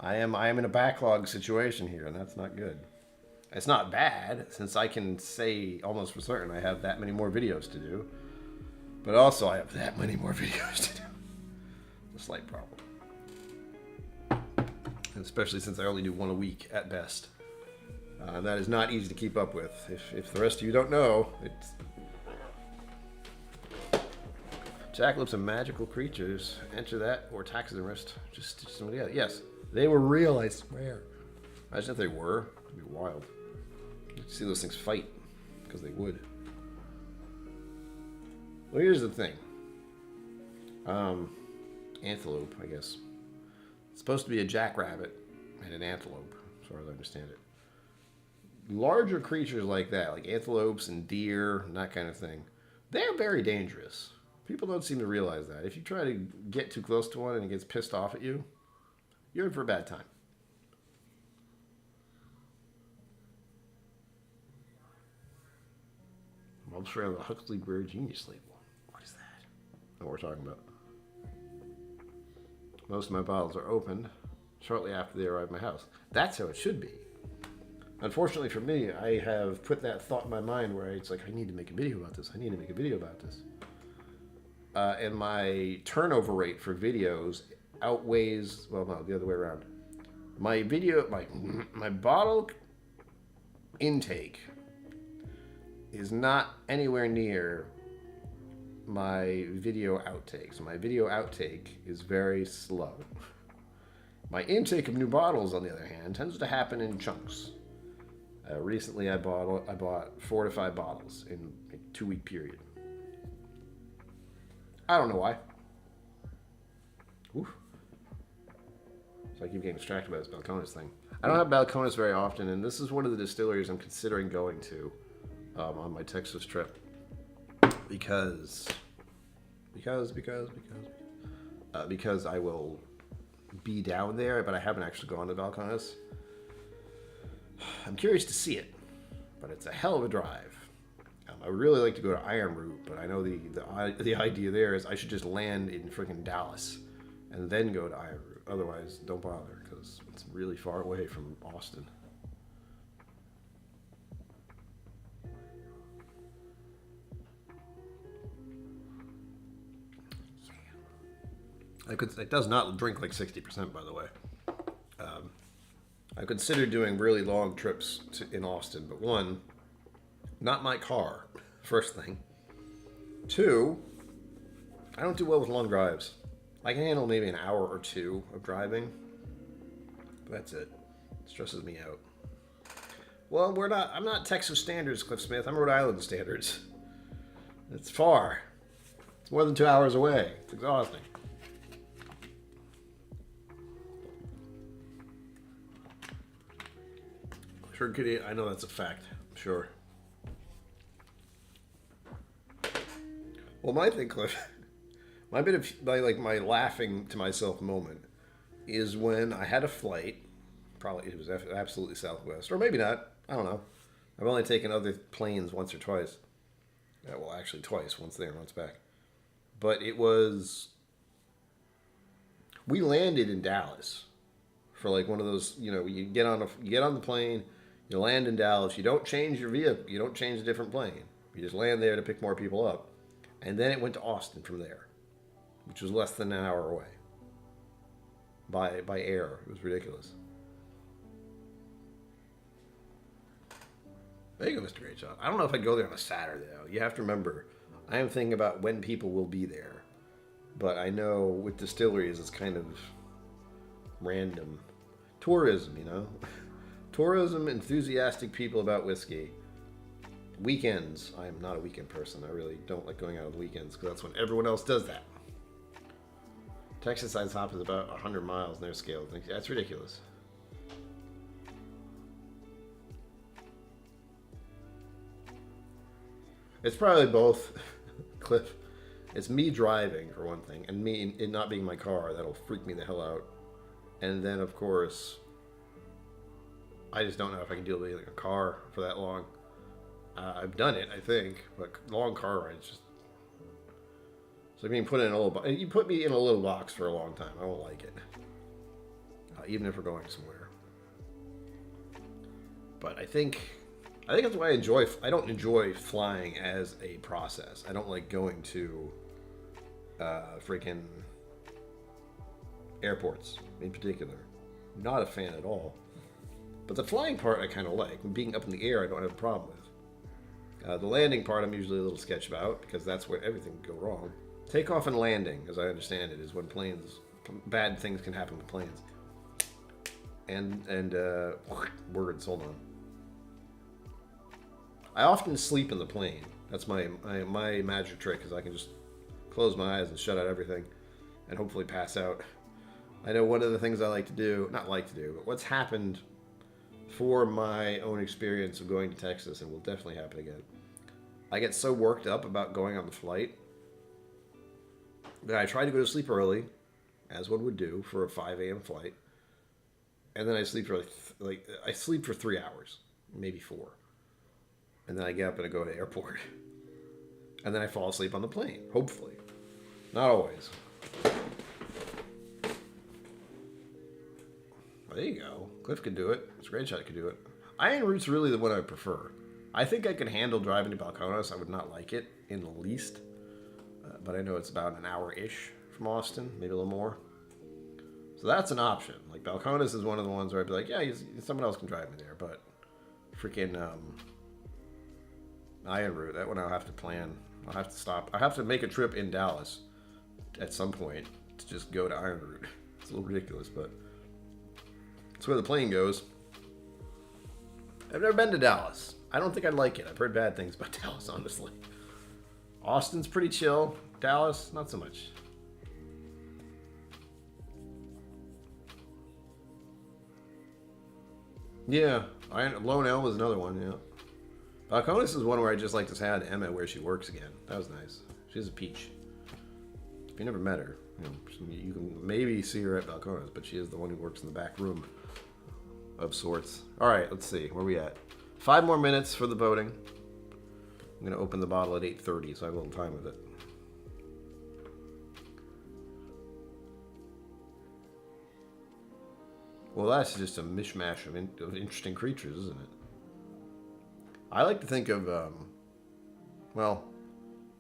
I am in a backlog situation here, and that's not good. It's not bad, since I can say almost for certain I have that many more videos to do. But also, I have that many more videos to do. It's a slight problem. And especially since I only do one a week at best. That is not easy to keep up with. If the rest of you don't know, it's... Jackalopes are magical creatures. Enter that or taxidermist. Just stitch somebody out. Yes, they were real, I swear. Imagine if they were. It'd be wild. You'd see those things fight, because they would. Well, here's the thing. Antelope, I guess. It's supposed to be a jackrabbit and an antelope, as far as I understand it. Larger creatures like that, like antelopes and deer and that kind of thing, they're very dangerous. People don't seem to realize that. If you try to get too close to one and it gets pissed off at you, you're in for a bad time. I'm sure I have a Huxley Rare Genius label. What is that? What we're talking about. Most of my bottles are opened shortly after they arrive at my house. That's how it should be. Unfortunately for me, I have put that thought in my mind where it's like, I need to make a video about this. I need to make a video about this. And my turnover rate for videos outweighs, well, no, the other way around. My bottle intake is not anywhere near my video outtake. So my video outtake is very slow. My intake of new bottles, on the other hand, tends to happen in chunks. Recently, I bought 4 to 5 bottles in a 2-week period. I don't know why. Oof. So I keep getting distracted by this Balcones thing. I don't have Balcones very often, and this is one of the distilleries I'm considering going to on my Texas trip. Because I will be down there, but I haven't actually gone to Balcones. I'm curious to see it, but it's a hell of a drive. I would really like to go to Iron Root, but I know the idea there is I should just land in freaking Dallas and then go to Iron Root. Otherwise, don't bother, because it's really far away from Austin. It does not drink like 60%, by the way. I considered doing really long trips in Austin, but one, not my car, first thing. 2, I don't do well with long drives. I can handle maybe an hour or 2 of driving, but that's it. It stresses me out. Well, I'm not Texas standards, Cliff Smith. I'm Rhode Island standards. It's far. It's more than 2 hours away. It's exhausting. Sure, Kitty. I know that's a fact. Sure. Well, my thing, Cliff, my my laughing to myself moment is when I had a flight. Probably it was absolutely Southwest, or maybe not. I don't know. I've only taken other planes once or twice. Well, actually twice. Once there, once back. But it was. We landed in Dallas for like one of those. You get on the plane. You land in Dallas. You don't change your vehicle. You don't change a different plane. You just land there to pick more people up. And then it went to Austin from there, which was less than an hour away. By air. It was ridiculous. There you go, Mr. Great Shot. I don't know if I'd go there on a Saturday, though. You have to remember, I am thinking about when people will be there. But I know with distilleries, it's kind of random. Tourism, Tourism, enthusiastic people about whiskey. Weekends. I am not a weekend person. I really don't like going out on weekends because that's when everyone else does that. Texas Size Hop is about 100 miles in their scale. That's ridiculous. It's probably both, Cliff. It's me driving, for one thing, and me it not being my car. That'll freak me the hell out. And then, of course, I just don't know if I can deal with a car for that long. I've done it, I think, but long car rides just. So I mean, you put me in a little box for a long time. I won't like it, even if we're going somewhere. But I think that's why I don't enjoy flying as a process. I don't like going to freaking airports in particular. Not a fan at all. But the flying part I kind of like. Being up in the air I don't have a problem with. The landing part I'm usually a little sketched about because that's where everything can go wrong. Takeoff and landing, as I understand it, is when bad things can happen with planes. And words, hold on. I often sleep in the plane. That's my magic trick, is I can just close my eyes and shut out everything and hopefully pass out. I know one of the things I like to do, not like to do, but what's happened for my own experience of going to Texas, and will definitely happen again. I get so worked up about going on the flight that I try to go to sleep early, as one would do for a 5 a.m. flight, and then I sleep for I sleep for 3 hours, maybe 4, and then I get up and I go to the airport, and then I fall asleep on the plane. Hopefully, not always. There you go. Cliff can do it. It's a great shot. Can do it. Iron Root's really the one I prefer. I think I could handle driving to Balcones. I would not like it in the least. But I know it's about an hour-ish from Austin, maybe a little more. So that's an option. Like, Balcones is one of the ones where I'd be like, yeah, someone else can drive me there. But freaking Iron Root. That one I'll have to plan. I'll have to stop. I have to make a trip in Dallas at some point to just go to Iron Root. It's a little ridiculous, but that's where the plane goes. I've never been to Dallas. I don't think I'd like it. I've heard bad things about Dallas, honestly. Austin's pretty chill. Dallas, not so much. Yeah, Lone Elm was another one, yeah. Balcones is one where I just like to have Emma where she works again. That was nice. She's a peach. If you never met her, you can maybe see her at Balcones, but she is the one who works in the back room of sorts. All right, let's see. Where are we at? 5 more minutes for the voting. I'm going to open the bottle at 8:30, so I have a little time with it. Well, that's just a mishmash of interesting creatures, isn't it? I like to think of, well,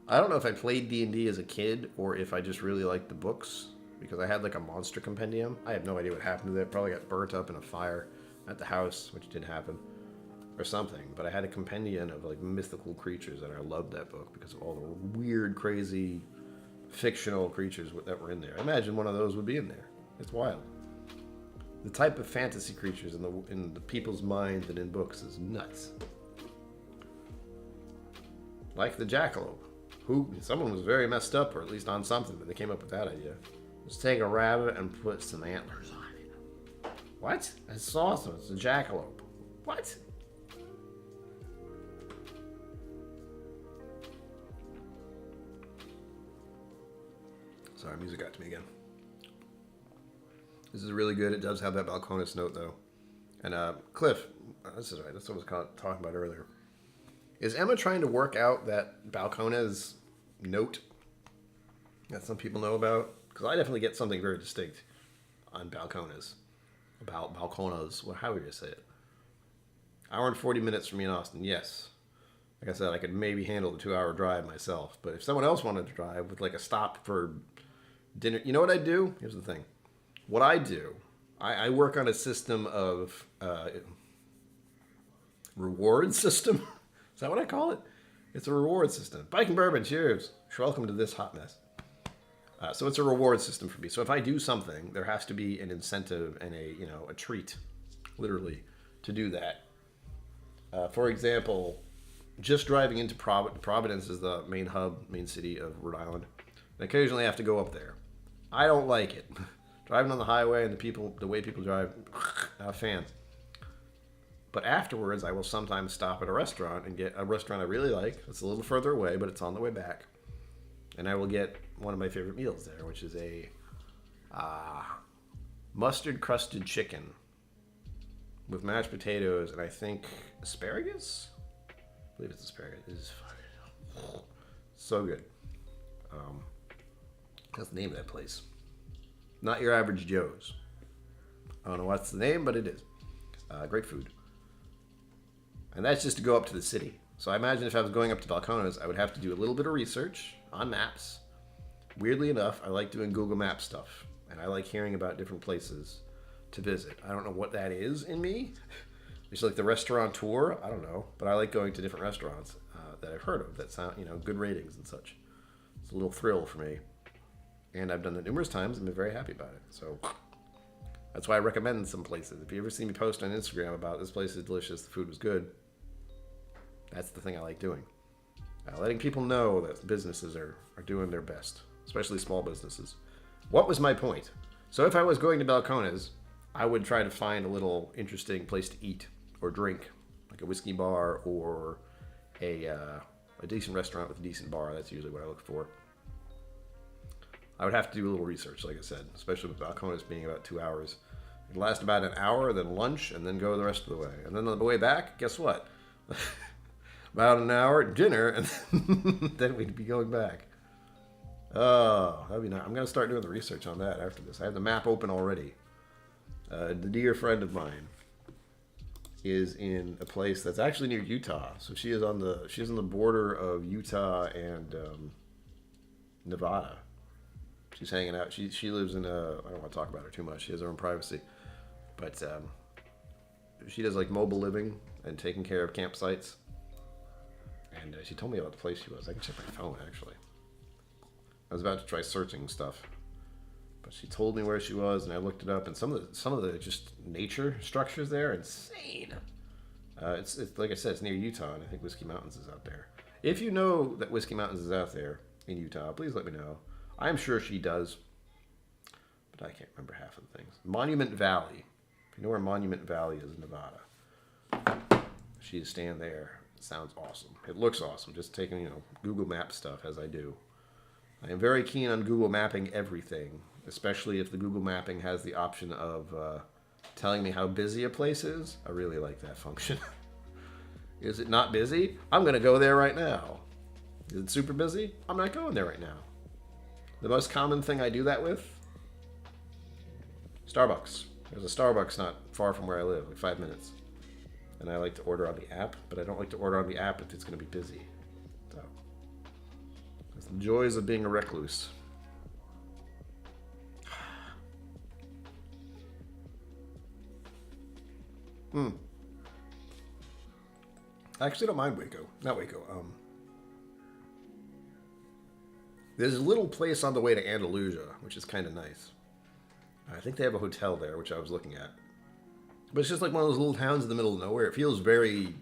I don't know if I played D&D as a kid or if I just really liked the books, because I had like a monster compendium. I have no idea what happened to that. Probably got burnt up in a fire at the house, which did happen, or something. But I had a compendium of like mythical creatures, and I loved that book because of all the weird, crazy, fictional creatures that were in there. I imagine one of those would be in there. It's wild. The type of fantasy creatures in the people's minds and in books is nuts. Like the jackalope, who someone was very messed up, or at least on something, but they came up with that idea. Let's take a rabbit and put some antlers on it. What? That's awesome. It's a jackalope. What? Sorry, music got to me again. This is really good. It does have that Balcones note, though. And Cliff, this is right. That's what I was talking about earlier. Is Emma trying to work out that Balcones note that some people know about? Because I definitely get something very distinct on Balcones. About Balcones. Well, how would you say it? Hour and 40 minutes from me in Austin, yes. Like I said, I could maybe handle the 2-hour drive myself. But if someone else wanted to drive with like a stop for dinner, you know what I do? Here's the thing. What I do, I work on a system of reward system. Is that what I call it? It's a reward system. Bike and Bourbon, cheers. Welcome to this hot mess. So it's a reward system for me. So if I do something, there has to be an incentive and a treat, literally, to do that. For example, just driving into Providence is the main city of Rhode Island. And occasionally I have to go up there. I don't like it. Driving on the highway and the way people drive, not a fan. But afterwards, I will sometimes stop at a restaurant and get a restaurant I really like. It's a little further away, but it's on the way back. And I will get one of my favorite meals there, which is a mustard-crusted chicken with mashed potatoes and I think asparagus? I believe it's asparagus. It's so good. That's the name of that place. Not Your Average Joe's. I don't know what's the name, but it is. Great food. And that's just to go up to the city. So I imagine if I was going up to Balcones, I would have to do a little bit of research on maps. Weirdly enough, I like doing Google Maps stuff. And I like hearing about different places to visit. I don't know what that is in me. It's like the restaurateur. I don't know. But I like going to different restaurants that I've heard of that sound, good ratings and such. It's a little thrill for me. And I've done it numerous times and been very happy about it. So that's why I recommend some places. If you ever see me post on Instagram about this place is delicious, the food was good, that's the thing I like doing. Letting people know that businesses are doing their best, especially small businesses. What was my point? So if I was going to Balcones, I would try to find a little interesting place to eat or drink, like a whiskey bar or a decent restaurant with a decent bar. That's usually what I look for. I would have to do a little research, like I said, especially with Balcones being about 2 hours. It'd last about an hour, then lunch, and then go the rest of the way. And then on the way back, guess what? About an hour, dinner, and then we'd be going back. Oh, that'd be nice. I'm going to start doing the research on that after this. I have the map open already. The dear friend of mine is in a place that's actually near Utah. So she's on the border of Utah and Nevada. She's hanging out. She lives in I don't want to talk about her too much. She has her own privacy. But she does like mobile living and taking care of campsites. And she told me about the place she was. I can check my phone, actually. I was about to try searching stuff, but she told me where she was, and I looked it up. And some of the just nature structures there are insane. It's like I said, it's near Utah, and I think Whiskey Mountains is out there. If you know that Whiskey Mountains is out there in Utah, please let me know. I'm sure she does, but I can't remember half of the things. Monument Valley. If you know where Monument Valley is in Nevada, she is staying there. It sounds awesome. It looks awesome. Just taking, Google Map stuff as I do. I am very keen on Google mapping everything, especially if the Google mapping has the option of telling me how busy a place is. I really like that function. Is it not busy? I'm going to go there right now. Is it super busy? I'm not going there right now. The most common thing I do that with? Starbucks. There's a Starbucks not far from where I live, like 5 minutes. And I like to order on the app, but I don't like to order on the app if it's going to be busy. So, that's the joys of being a recluse. I actually don't mind Waco. Not Waco. There's a little place on the way to Andalusia, which is kind of nice. I think they have a hotel there, which I was looking at. But it's just like one of those little towns in the middle of nowhere. It feels very,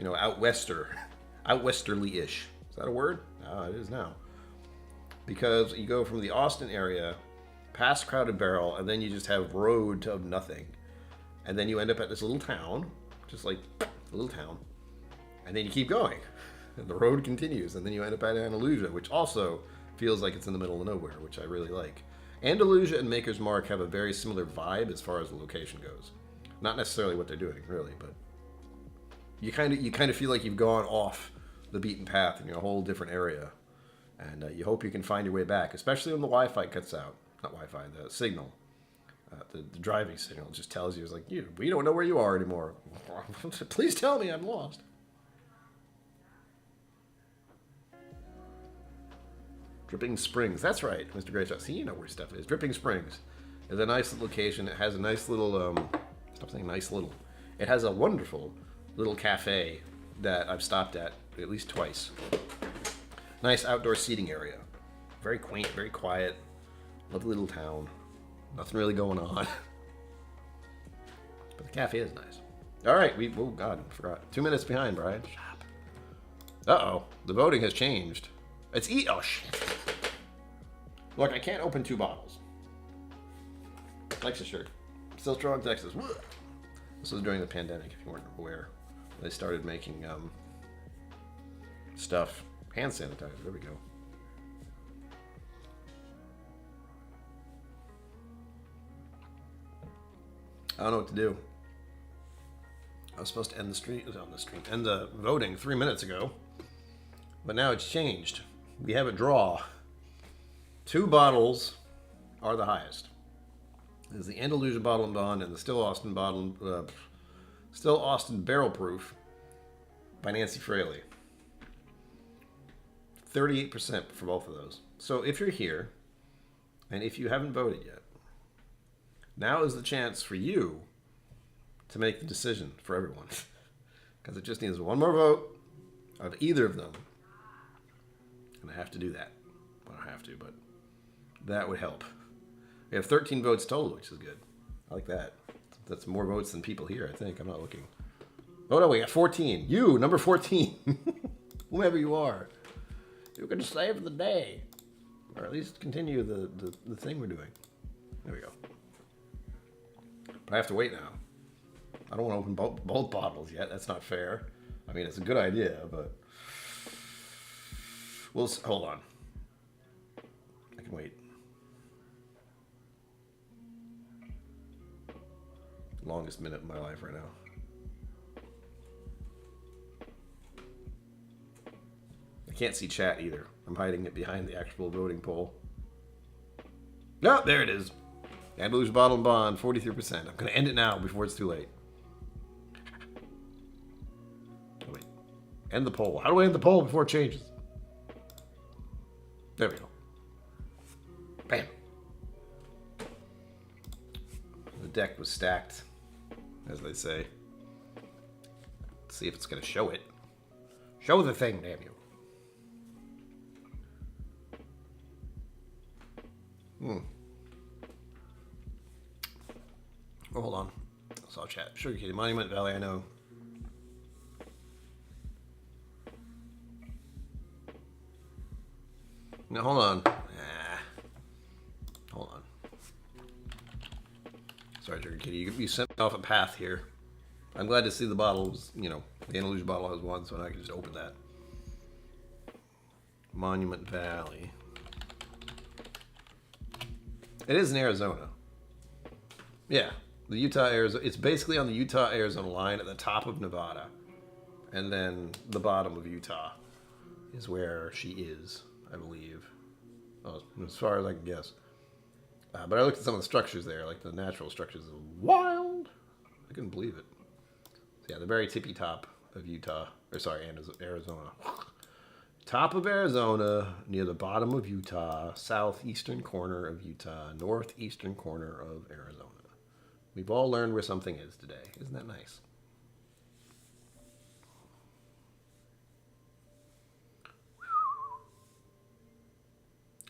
out westerly-ish. Is that a word? Ah, it is now. Because you go from the Austin area, past Crowded Barrel, and then you just have road of nothing. And then you end up at this little town, just like a little town. And then you keep going. And the road continues. And then you end up at Andalusia, which also feels like it's in the middle of nowhere, which I really like. Andalusia and Maker's Mark have a very similar vibe as far as the location goes. Not necessarily what they're doing, really, but you kind of feel like you've gone off the beaten path in a whole different area. And you hope you can find your way back, especially when the Wi-Fi cuts out. Not Wi-Fi, the signal. The driving signal just tells you, it's like, we don't know where you are anymore. Please tell me I'm lost. Dripping Springs. That's right, Mr. Grayshot. See, you know where stuff is. Dripping Springs is a nice little location. It has a nice little, stop saying nice little. It has a wonderful little cafe that I've stopped at least twice. Nice outdoor seating area. Very quaint, very quiet. Lovely little town. Nothing really going on. But the cafe is nice. All right, oh God, I forgot. 2 minutes behind, Brian. Shop. Uh-oh, the voting has changed. It's oh shit. Look, I can't open 2 bottles. Texas shirt. Still strong, Texas. This was during the pandemic, if you weren't aware. They started making stuff. Hand sanitizer, there we go. I don't know what to do. I was supposed to end the voting 3 minutes ago. But now it's changed. We have a draw. 2 bottles are the highest. There's the Andalusia Bottle and Bond and the Still Austin Barrel Proof by Nancy Fraley. 38% for both of those. So if you're here, and if you haven't voted yet, now is the chance for you to make the decision for everyone. Because it just needs one more vote of either of them. And I have to do that. Well, I don't have to, but that would help. We have 13 votes total, which is good. I like that. That's more votes than people here, I think. I'm not looking. Oh, no, we got 14. You, number 14. Whoever you are. You're going to save the day. Or at least continue the thing we're doing. There we go. But I have to wait now. I don't want to open both bottles yet. That's not fair. I mean, it's a good idea, but... hold on. I can wait. Longest minute of my life right now. I can't see chat either. I'm hiding it behind the actual voting poll. No, there it is. Andalusia Bottle and Bond, 43%. I'm going to end it now before it's too late. Oh, wait. End the poll. How do I end the poll before it changes? There we go. Bam. The deck was stacked, as they say. Let's see if it's going to show it. Show the thing, damn you. Oh, hold on. So I'll chat. Sugar Kitty, Monument Valley, I know. No, hold on. Hold on. Sorry, Sugar Kitty. You sent me off a path here. I'm glad to see the bottles. You know, the Andalusia bottle has one, so I can just open that. Monument Valley. It is in Arizona. Yeah, the Utah-Arizona. It's basically on the Utah-Arizona line at the top of Nevada. And then the bottom of Utah is where she is, I believe. Oh, as far as I can guess. But I looked at some of the structures there, like the natural structures. Wild! I couldn't believe it. So yeah, the very tippy top of Utah. Or sorry, Arizona. Top of Arizona, near the bottom of Utah, southeastern corner of Utah, northeastern corner of Arizona. We've all learned where something is today. Isn't that nice?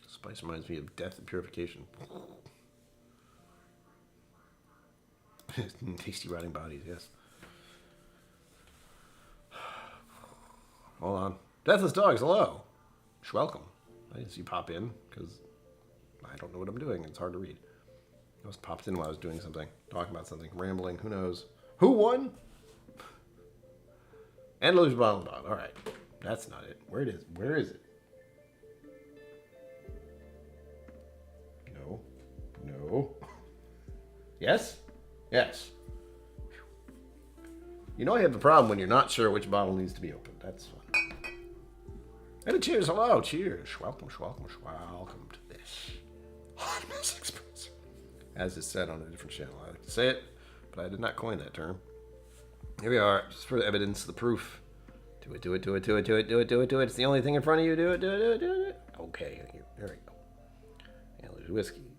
Spice reminds me of death and purification. Tasty rotting bodies, yes. Hold on. Deathless Dogs, hello. Welcome. I didn't see you pop in because I don't know what I'm doing. It's hard to read. I was popped in while I was doing something, talking about something, rambling. Who knows? Who won? Andalusia bottle. All right, that's not it. Where it is? Where is it? No. No. Yes. Yes. You know I have a problem when you're not sure which bottle needs to be opened. That's fun. And cheers, hello, cheers. Welcome to this Hot Mess Express. As is said on a different channel. I like to say it, but I did not coin that term. Here we are, just for the evidence, the proof. Do it. It's the only thing in front of you. Do it. Okay, there we go. Andalusia whiskey.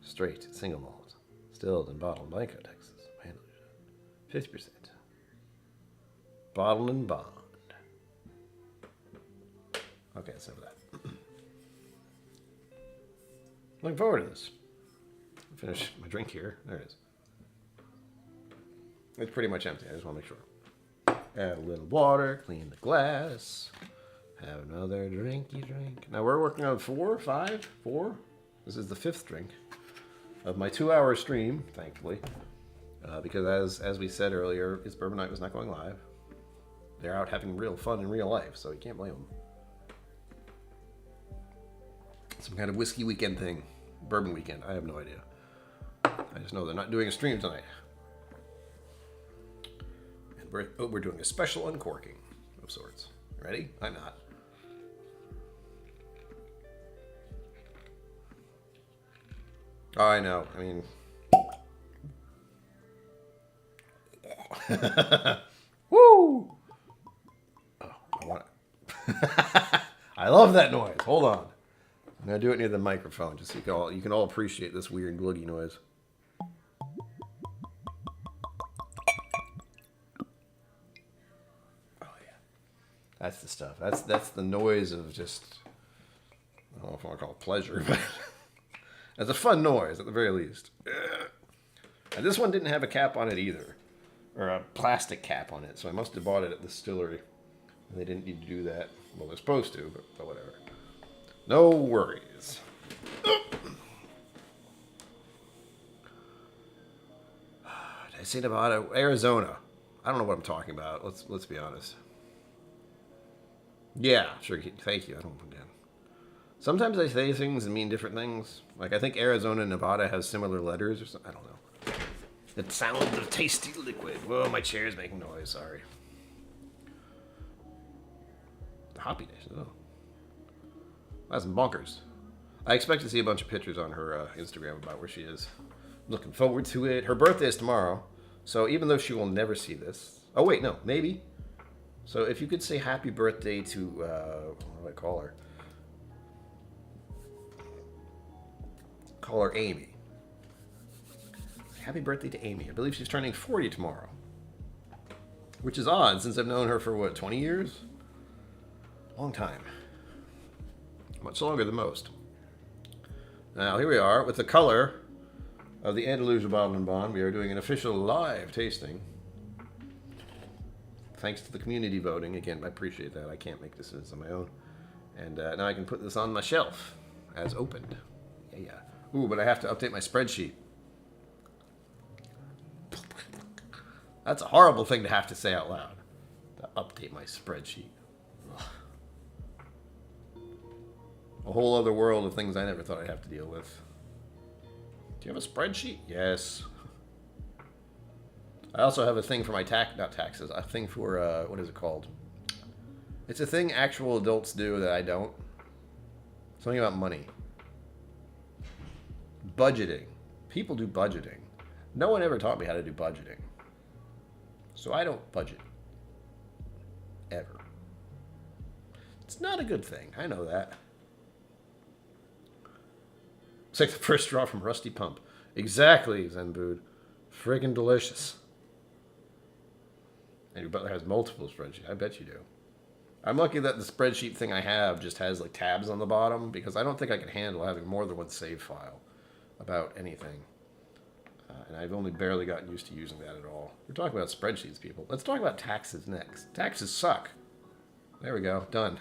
Straight, single malt. Distilled and bottled in Blanco, Texas. Andalusia. 50%. Bottled and bond. Okay, that's enough of that. Looking forward to this. Finish my drink here. There it is. It's pretty much empty. I just want to make sure. Add a little water. Clean the glass. Have another drinky drink. Now we're working on 4. This is the 5th drink of my 2-hour stream, thankfully. Because as we said earlier, It's Bourbon Night was not going live. They're out having real fun in real life, so you can't blame them. Some kind of whiskey weekend thing. Bourbon weekend. I have no idea. I just know they're not doing a stream tonight. And we're doing a special uncorking of sorts. Ready? I'm not. Oh, I know. I mean... Woo! Oh, I want it. I love that noise. Hold on. I'm going to do it near the microphone just so you can all appreciate this weird gluggy noise. Oh, yeah. That's the stuff. That's the noise of just... I don't know if I want to call it pleasure, but... It's a fun noise, at the very least. And this one didn't have a cap on it either. Or a plastic cap on it, so I must have bought it at the distillery. They didn't need to do that. Well, they're supposed to, but whatever. No worries. Did I say Nevada? Arizona. I don't know what I'm talking about. Let's be honest. Yeah, sure. Thank you. I don't again. Sometimes I say things and mean different things. Like I think Arizona and Nevada have similar letters or something. I don't know. It sounds of tasty liquid. Whoa, my chair's making noise. Sorry. The hoppiness. Oh. That's bonkers. I expect to see a bunch of pictures on her Instagram about where she is. Looking forward to it. Her birthday is tomorrow. So even though she will never see this... Oh, wait, no. Maybe. So if you could say happy birthday to... what do I call her? Call her Amy. Happy birthday to Amy. I believe she's turning 40 tomorrow. Which is odd since I've known her for, what, 20 years? Long time. Much longer than most. Now, here we are with the color of the Andalusia Bottle and Bond. We are doing an official live tasting. Thanks to the community voting. Again, I appreciate that. I can't make decisions on my own. And now I can put this on my shelf as opened. Yeah. Ooh, but I have to update my spreadsheet. That's a horrible thing to have to say out loud. To update my spreadsheet. Ugh. A whole other world of things I never thought I'd have to deal with. Do you have a spreadsheet? Yes. I also have a thing for my not taxes, a thing for, what is it called? It's a thing actual adults do that I don't. Something about money. Budgeting. People do budgeting. No one ever taught me how to do budgeting. So I don't budget. Ever. It's not a good thing. I know that. It's like the first straw from Rusty Pump. Exactly, Zenbood. Friggin' delicious. And your butler has multiple spreadsheets. I bet you do. I'm lucky that the spreadsheet thing I have just has like tabs on the bottom because I don't think I can handle having more than one save file about anything. And I've only barely gotten used to using that at all. We're talking about spreadsheets, people. Let's talk about taxes next. Taxes suck. There we go. Done.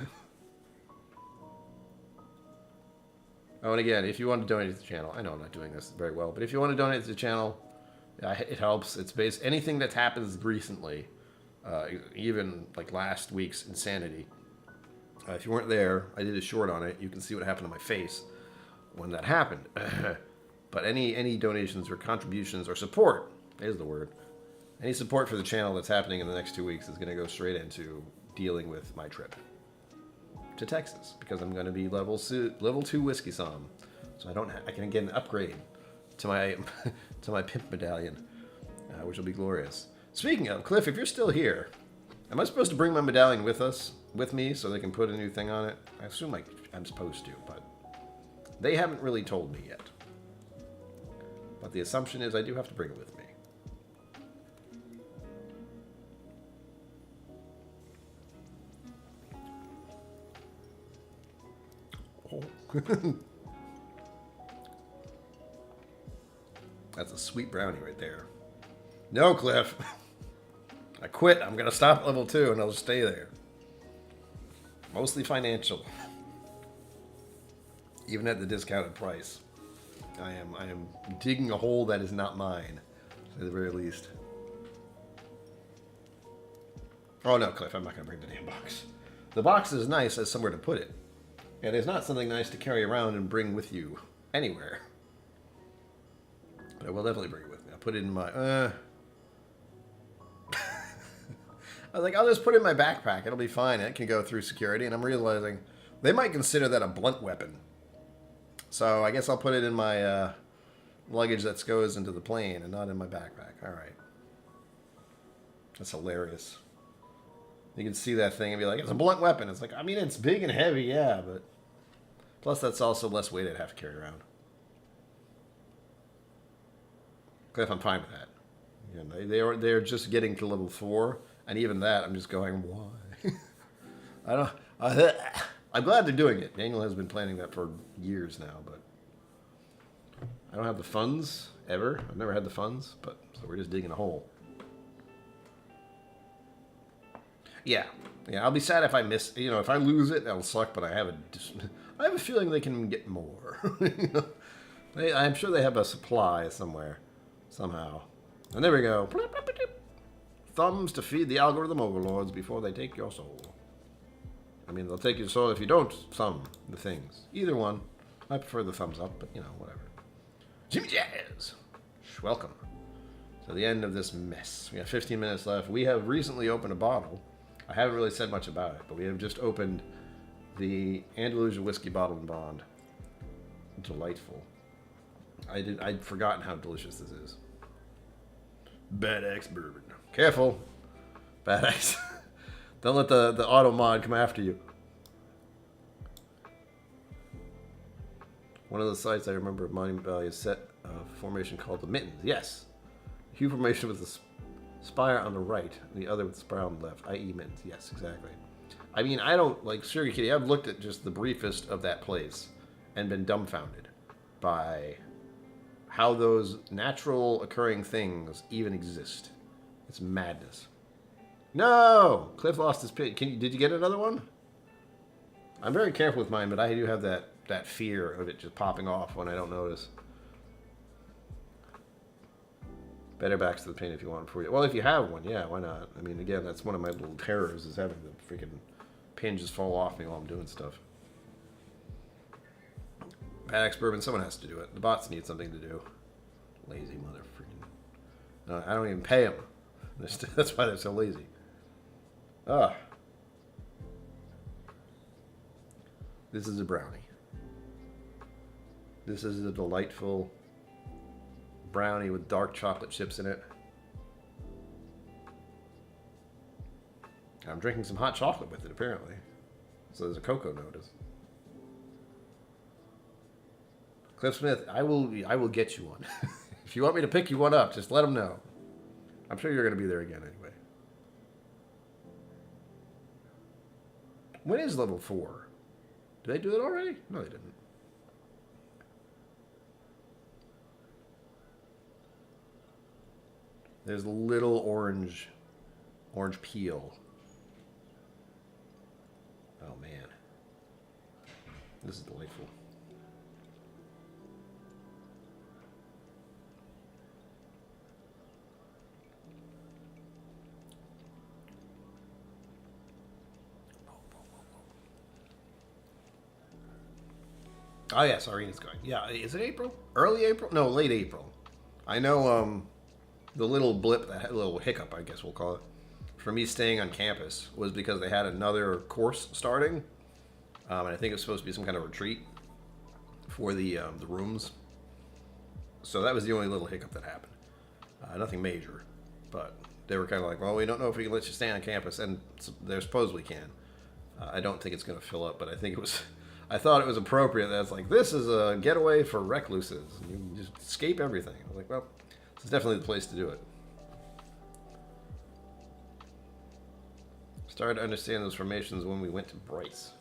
Oh, and again, if you want to donate to the channel, I know I'm not doing this very well, but if you want to donate to the channel, it helps. It's based anything that's happened recently, even like last week's Insanity. If you weren't there, I did a short on it. You can see what happened to my face when that happened. But any donations or contributions or support, is the word. Any support for the channel that's happening in the next 2 weeks is going to go straight into dealing with my trip to Texas because I'm going to be level 2 whiskey som, so I can get an upgrade to my to my pimp medallion, which will be glorious. Speaking of, Cliff, if you're still here, am I supposed to bring my medallion with me so they can put a new thing on it? I assume I'm supposed to, but they haven't really told me yet. But the assumption is I do have to bring it with me. Oh. That's a sweet brownie right there. No, Cliff. I quit. I'm going to stop at level 2 and I'll stay there. Mostly financial. Even at the discounted price. I am digging a hole that is not mine, at the very least. Oh no, Cliff, I'm not going to bring the damn box. The box is nice as somewhere to put it. It is not something nice to carry around and bring with you anywhere. But I will definitely bring it with me. I'll put it in my... I was like, I'll just put it in my backpack. It'll be fine. It can go through security. And I'm realizing they might consider that a blunt weapon. So I guess I'll put it in my luggage that goes into the plane and not in my backpack. All right. That's hilarious. You can see that thing and be like, it's a blunt weapon. It's like, I mean, it's big and heavy, yeah, but... Plus, that's also less weight I'd have to carry around. Cliff, I'm fine with that. You know, they're just getting to level 4, and even that, I'm just going, why? I'm glad they're doing it. Daniel has been planning that for years now, but I don't have the funds ever. I've never had the funds, but so we're just digging a hole. Yeah, I'll be sad if I miss. You know, if I lose it, that'll suck. But I have a feeling they can get more. You know? I'm sure they have a supply somewhere, somehow. And there we go. Thumbs to feed the algorithm overlords before they take your soul. I mean, they'll take your soul if you don't thumb the things. Either one. I prefer the thumbs up, but, you know, whatever. Jimmy Jazz! Welcome to the end of this mess. We have 15 minutes left. We have recently opened a bottle. I haven't really said much about it, but we have just opened the Andalusia Whiskey Bottle and Bond. Delightful. I'd forgotten how delicious this is. Bad Axe Bourbon. Careful. Bad Axe. Don't let the auto mod come after you. One of the sites I remember of Monument Valley is set a formation called the Mittens. Yes. Hue formation with a spire on the right, and the other with the spire on the left, i.e. mittens. Yes, exactly. I mean, I don't, like, Sugar Kitty, I've looked at just the briefest of that place and been dumbfounded by how those natural occurring things even exist. It's madness. No! Cliff lost his pin. Did you get another one? I'm very careful with mine, but I do have that fear of it just popping off when I don't notice. Better backs to the pin if you want it for you. Well, if you have one, yeah, why not? I mean, again, that's one of my little terrors is having the freaking pin just fall off me while I'm doing stuff. Paddock's Bourbon, someone has to do it. The bots need something to do. Lazy mother freaking. No, I don't even pay them. That's why they're so lazy. Ah. This is a brownie. This is a delightful brownie with dark chocolate chips in it. I'm drinking some hot chocolate with it, apparently. So there's a cocoa notice. Cliff Smith, I will get you one. If you want me to pick you one up, just let them know. I'm sure you're going to be there again anyway. When is level 4? Did they do it already? No, they didn't. There's a little orange peel. Oh man, this is delightful. Oh yes, Arena's going. Yeah, is it April? Early April? No, late April. I know the little blip, that little hiccup, I guess we'll call it, for me staying on campus was because they had another course starting, and I think it was supposed to be some kind of retreat for the rooms. So that was the only little hiccup that happened. Nothing major, but they were kind of like, well, we don't know if we can let you stay on campus, and they supposedly can. I don't think it's going to fill up, but I think it was. I thought it was appropriate that it's like, this is a getaway for recluses. You can just escape everything. I was like, well, this is definitely the place to do it. Started to understand those formations when we went to Bryce.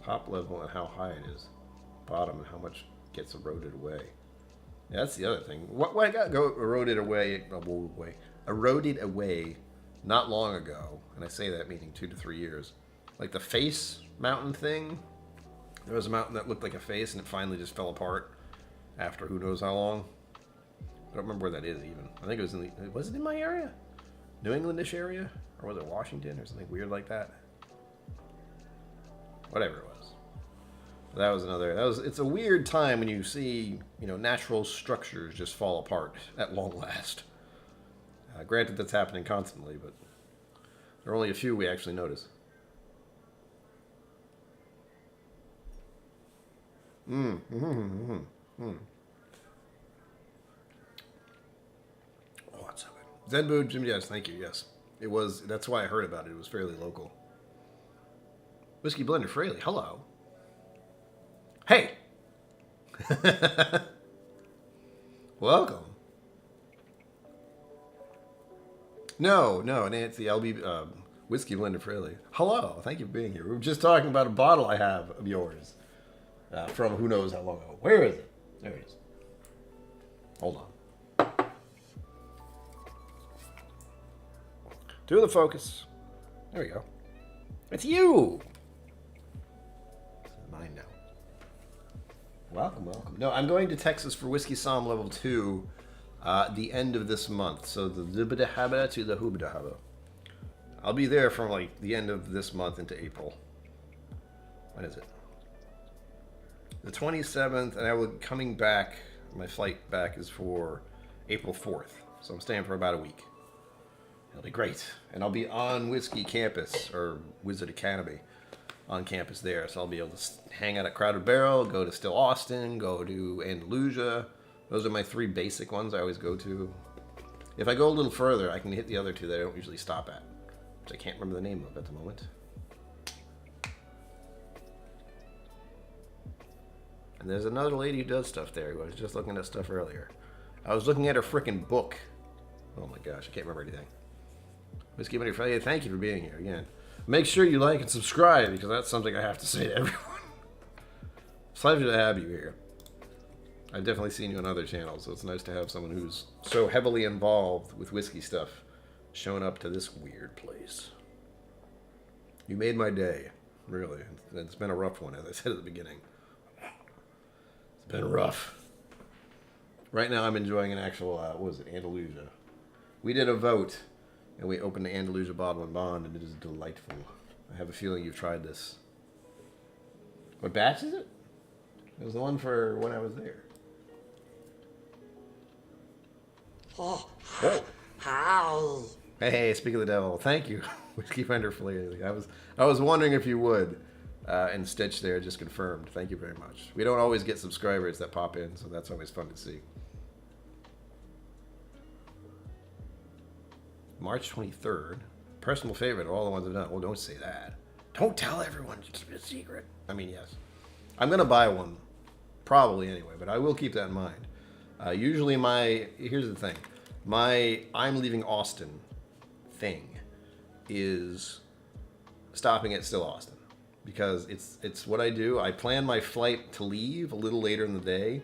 Top level and how high it is. Bottom and how much gets eroded away. Yeah, that's the other thing. What got eroded away not long ago, and I say that meaning 2 to 3 years. Like the face mountain thing. There was a mountain that looked like a face, and it finally just fell apart after who knows how long. I don't remember where that is even. I think it was was it in my area? New Englandish area? Or was it Washington or something weird like that? Whatever it was. That was another. It's a weird time when you see, natural structures just fall apart at long last. Granted, that's happening constantly, but there are only a few we actually notice. Oh, that's so good. Zenbu, Jim, yes, thank you, yes. It was, that's why I heard about it. It was fairly local. Whiskey Blender Fraley, hello. Hey! Welcome. No, Nancy, LB, Whiskey Blender Fraley. Hello, thank you for being here. We were just talking about a bottle I have of yours. From who knows how long ago. Where is it? There it is. Hold on. Do the focus. There we go. It's you! It's mine now. Welcome. No, I'm going to Texas for Whiskey Somm Level 2 the end of this month. So the Zubida Habba to the Hubida Habba. I'll be there from like the end of this month into April. When is it? The 27th, and I will coming back. My flight back is for April 4th, so I'm staying for about a week. It'll be great, and I'll be on Whiskey Campus or Wizard Academy on campus there, so I'll be able to hang out at Crowded Barrel, go to Still Austin, go to Andalusia. Those are my 3 basic ones I always go to. If I go a little further, I can hit the other 2 that I don't usually stop at, which I can't remember the name of at the moment. And there's another lady who does stuff there. I was just looking at stuff earlier. I was looking at her frickin' book Oh my gosh, I can't remember anything. Whiskey Money Friday, thank you for being here again. Make sure you like and subscribe because that's something I have to say to everyone. Pleasure to have you here. I've definitely seen you on other channels, so it's nice to have someone who's so heavily involved with whiskey stuff showing up to this weird place. You made my day, really. It's been a rough one, as I said at the beginning. It's been rough. Right now I'm enjoying an actual, what was it, Andalusia. We did a vote, and we opened the Andalusia bottle and bond, and it is delightful. I have a feeling you've tried this. What batch is it? It was the one for when I was there. Oh, Oh. howl. Hey, speak of the devil. Thank you, Whiskey Finder Flair. I was wondering if you would, and Stitch there just confirmed. Thank you very much. We don't always get subscribers that pop in, so that's always fun to see. March 23rd. Personal favorite of all the ones I've done. Well, don't say that. Don't tell everyone. It's a secret. I mean, yes. I'm going to buy one. Probably anyway, but I will keep that in mind. Usually here's the thing. My I'm leaving Austin thing is stopping at Still Austin. Because it's what I do. I plan my flight to leave a little later in the day.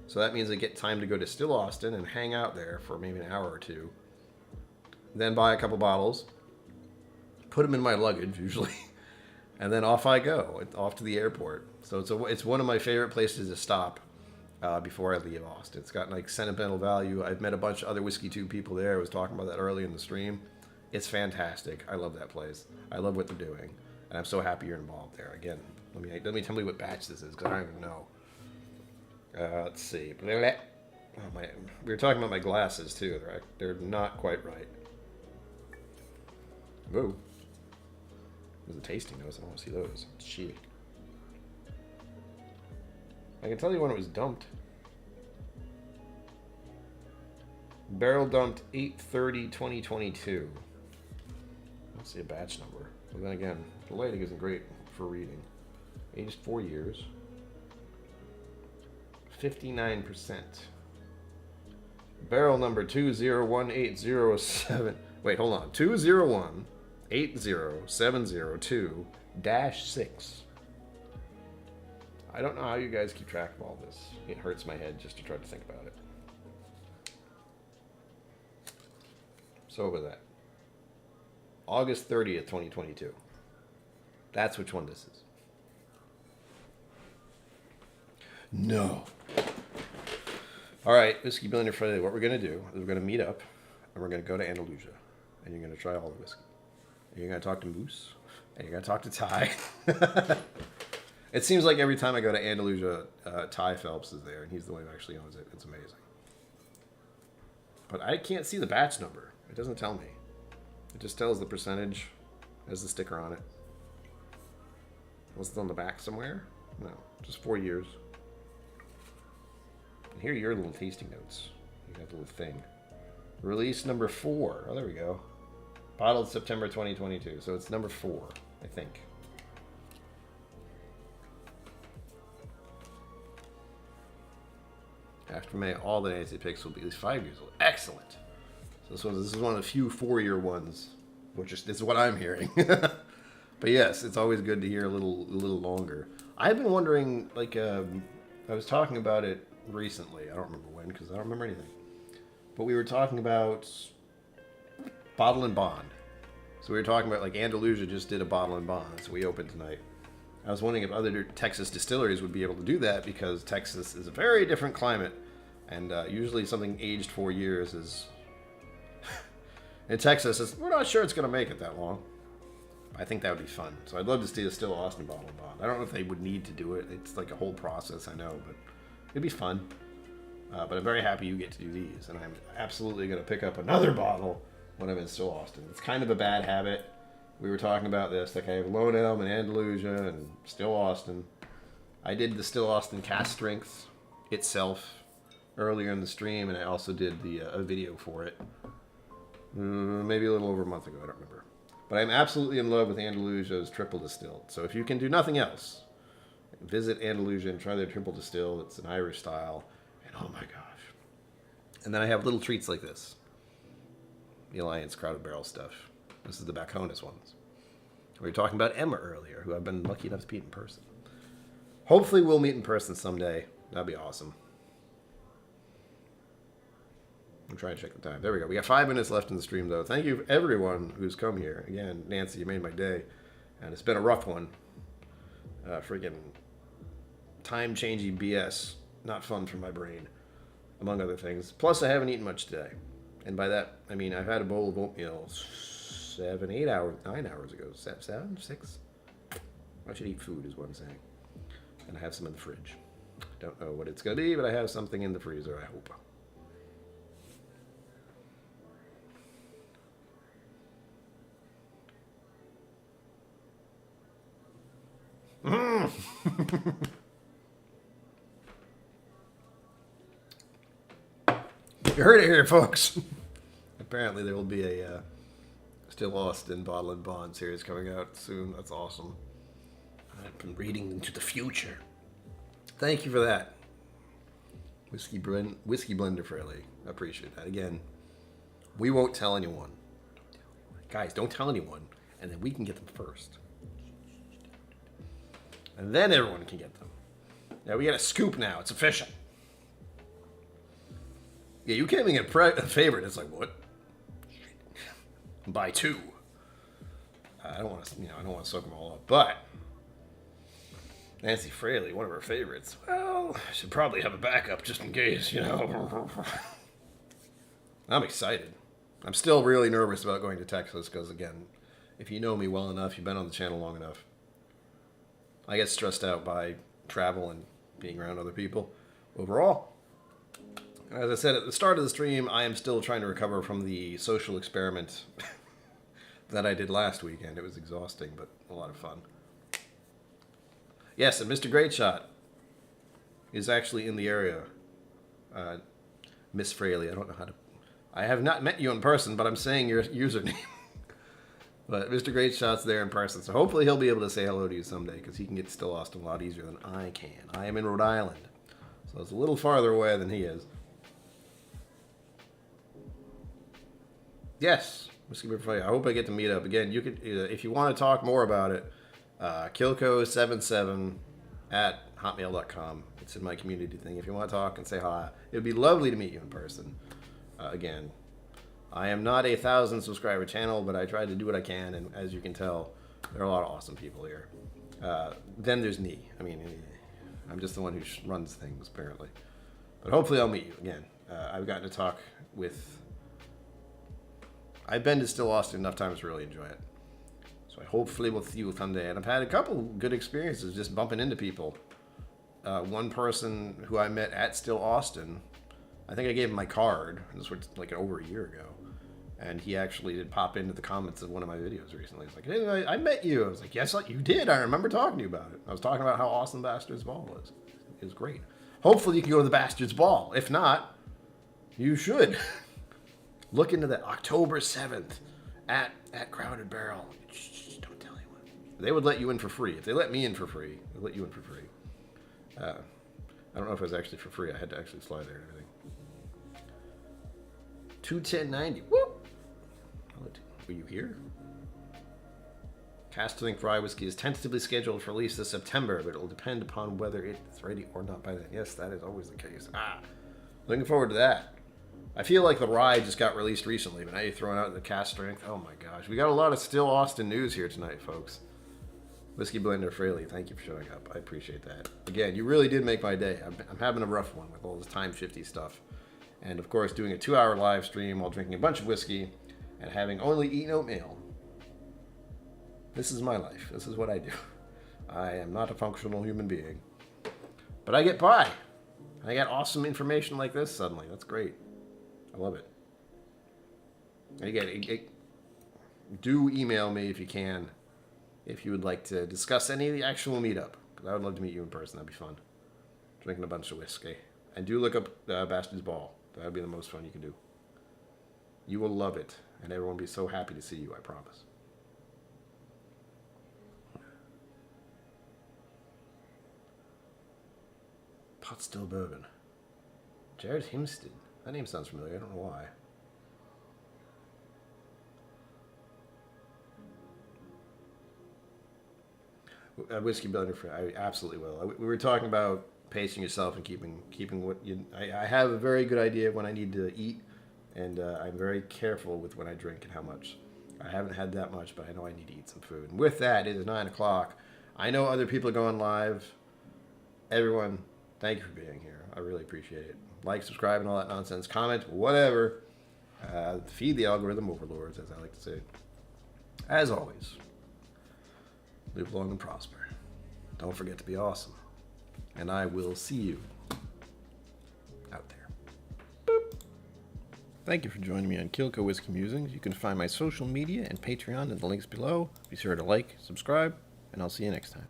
So that means I get time to go to Still Austin and hang out there for maybe an hour or two. Then buy a couple bottles. Put them in my luggage, usually. And then off I go, off to the airport. So it's one of my favorite places to stop before I leave Austin. It's got like sentimental value. I've met a bunch of other Whiskey 2 people there. I was talking about that early in the stream. It's fantastic. I love that place. I love what they're doing. And I'm so happy you're involved there. Again, let me tell me what batch this is, because I don't even know. Let's see. Oh, we were talking about my glasses, too. They're not quite right. Whoa. There's a tasting notes. I don't want to see those. It's cheating. I can tell you when it was dumped. Barrel dumped 8/30/2022. Let's see a batch number. But then again, the lighting isn't great for reading. Aged 4 years. 59%. Barrel number 2018007. Wait, hold on. 201-80702-6. I don't know how you guys keep track of all this. It hurts my head just to try to think about it. So what was that? August 30th, 2022. That's which one this is. No. All right, Whiskey Billionaire Friday. What we're going to do is we're going to meet up and we're going to go to Andalusia. And you're going to try all the whiskey. And you're going to talk to Moose. And you're going to talk to Ty. It seems like every time I go to Andalusia, Ty Phelps is there. And he's the one who actually owns it. It's amazing. But I can't see the batch number. It doesn't tell me. It just tells the percentage. Has the sticker on it. Was it on the back somewhere? No. Just 4 years. And here are your little tasting notes. You got the little thing. Release number 4. Oh, there we go. Bottled September 2022. So it's number 4, I think. After May, all the Nancy picks will be at least 5 years old. Excellent. So this is one of the few 4-year ones, which is what I'm hearing. But yes, it's always good to hear a little longer. I've been wondering, like, I was talking about it recently. I don't remember when, because I don't remember anything. But we were talking about bottle and bond. So we were talking about, like, Andalusia just did a bottle and bond, so we opened tonight. I was wondering if other Texas distilleries would be able to do that, because Texas is a very different climate. And usually something aged 4 years is... in Texas, we're not sure it's going to make it that long. I think that would be fun. So I'd love to see a Still Austin bottle and bond. I don't know if they would need to do it. It's like a whole process, I know, but it'd be fun. But I'm very happy you get to do these. And I'm absolutely going to pick up another bottle when I'm in Still Austin. It's kind of a bad habit. We were talking about this. Like, I have Lone Elm and Andalusia and Still Austin. I did the Still Austin cast strength itself earlier in the stream, and I also did the a video for it. Maybe a little over a month ago. I don't remember. But I'm absolutely in love with Andalusia's triple distilled. So if you can do nothing else, visit Andalusia and try their triple distilled. It's an Irish style. And oh my gosh. And then I have little treats like this. the Alliance Crowded Barrel stuff. This is the Baconis ones. We were talking about Emma earlier, who I've been lucky enough to meet in person. Hopefully we'll meet in person someday. That'd be awesome. I'm trying to check the time. There we go. We got 5 minutes left in the stream, though. Thank you, everyone who's come here. Again, Nancy, you made my day. And it's been a rough one. Freaking time-changing BS. Not fun for my brain, among other things. Plus, I haven't eaten much today. And by that, I mean I've had a bowl of oatmeal 9 hours ago. 7, 6? I should eat food, is what I'm saying. And I have some in the fridge. Don't know what it's going to be, but I have something in the freezer, I hope. You heard it here, folks. Apparently there will be a Still Austin Bottle and Bond series coming out soon. That's awesome. I've been reading into the future. Thank you for that. Whiskey blender friendly. I appreciate that. Again, we won't tell anyone. Guys, don't tell anyone, and then we can get them first. And then everyone can get them. Now we got a scoop now. It's official. Yeah, you can't even get a favorite. It's like, what? Buy 2. I don't want to, I don't want to soak them all up. But Nancy Fraley, one of her favorites. Well, I should probably have a backup just in case, I'm excited. I'm still really nervous about going to Texas because, again, if you know me well enough, you've been on the channel long enough, I get stressed out by travel and being around other people. Overall, as I said at the start of the stream, I am still trying to recover from the social experiment that I did last weekend. It was exhausting, but a lot of fun. Yes, and Mr. Greatshot is actually in the area. Miss Fraley, I don't know how to... I have not met you in person, but I'm saying your username. But Mr. Greatshot's there in person, so hopefully he'll be able to say hello to you someday, because he can get to Still Austin a lot easier than I can. I am in Rhode Island, so it's a little farther away than he is. Yes, Whiskey River Fire. I hope I get to meet up again. You could, if you want to talk more about it, KillCo77 at hotmail.com. It's in my community thing. If you want to talk and say hi, it would be lovely to meet you in person. Again, I am not a 1,000 subscriber channel, but I try to do what I can, and as you can tell, there are a lot of awesome people here. Then there's me. I mean, I'm just the one who runs things, apparently. But hopefully I'll meet you again. I've gotten to talk with... I've been to Still Austin enough times to really enjoy it. So I hopefully will see you someday. And I've had a couple good experiences just bumping into people. One person who I met at Still Austin, I think I gave him my card. This was like over a year ago. And he actually did pop into the comments of one of my videos recently. He's like, hey, I met you. I was like, yes, you did. I remember talking to you about it. I was talking about how awesome Bastard's Ball was. It was great. Hopefully you can go to the Bastard's Ball. If not, you should. Look into that. October 7th at Crowded Barrel. Shh, don't tell anyone. They would let you in for free. If they let me in for free, they'll let you in for free. I don't know if it was actually for free. I had to actually fly there and everything. 21090. Whoop! Were you here? Casterling Fry Whiskey is tentatively scheduled for release this September, but it will depend upon whether it's ready or not by then. Yes, that is always the case. Looking forward to that. I feel like the Rye just got released recently, but now you're throwing out the cast strength. Oh my gosh. We got a lot of Still Austin news here tonight, folks. Whiskey Blender Fraley, thank you for showing up. I appreciate that. Again, you really did make my day. I'm having a rough one with all this time shifty stuff. And of course, doing a 2-hour live stream while drinking a bunch of whiskey and having only eaten oatmeal. This is my life. This is what I do. I am not a functional human being. But I get by. I got awesome information like this suddenly. That's great. I love it. And again, do email me if you can, if you would like to discuss any of the actual meetup, because I would love to meet you in person. That'd be fun. Drinking a bunch of whiskey. And do look up Bastard's Ball. That would be the most fun you can do. You will love it, and everyone will be so happy to see you, I promise. Pot Still Bourbon. Jared Himstead. That name sounds familiar. I don't know why. A whiskey blender for I absolutely will. We were talking about pacing yourself and keeping what you. I have a very good idea of when I need to eat, and I'm very careful with when I drink and how much. I haven't had that much, but I know I need to eat some food. And with that, it is 9 o'clock. I know other people are going live. Everyone, thank you for being here. I really appreciate it. Like, subscribe, and all that nonsense. Comment, whatever. Feed the algorithm overlords, as I like to say. As always, live long and prosper. Don't forget to be awesome. And I will see you out there. Boop. Thank you for joining me on KillCo Whiskey Musings. You can find my social media and Patreon in the links below. Be sure to like, subscribe, and I'll see you next time.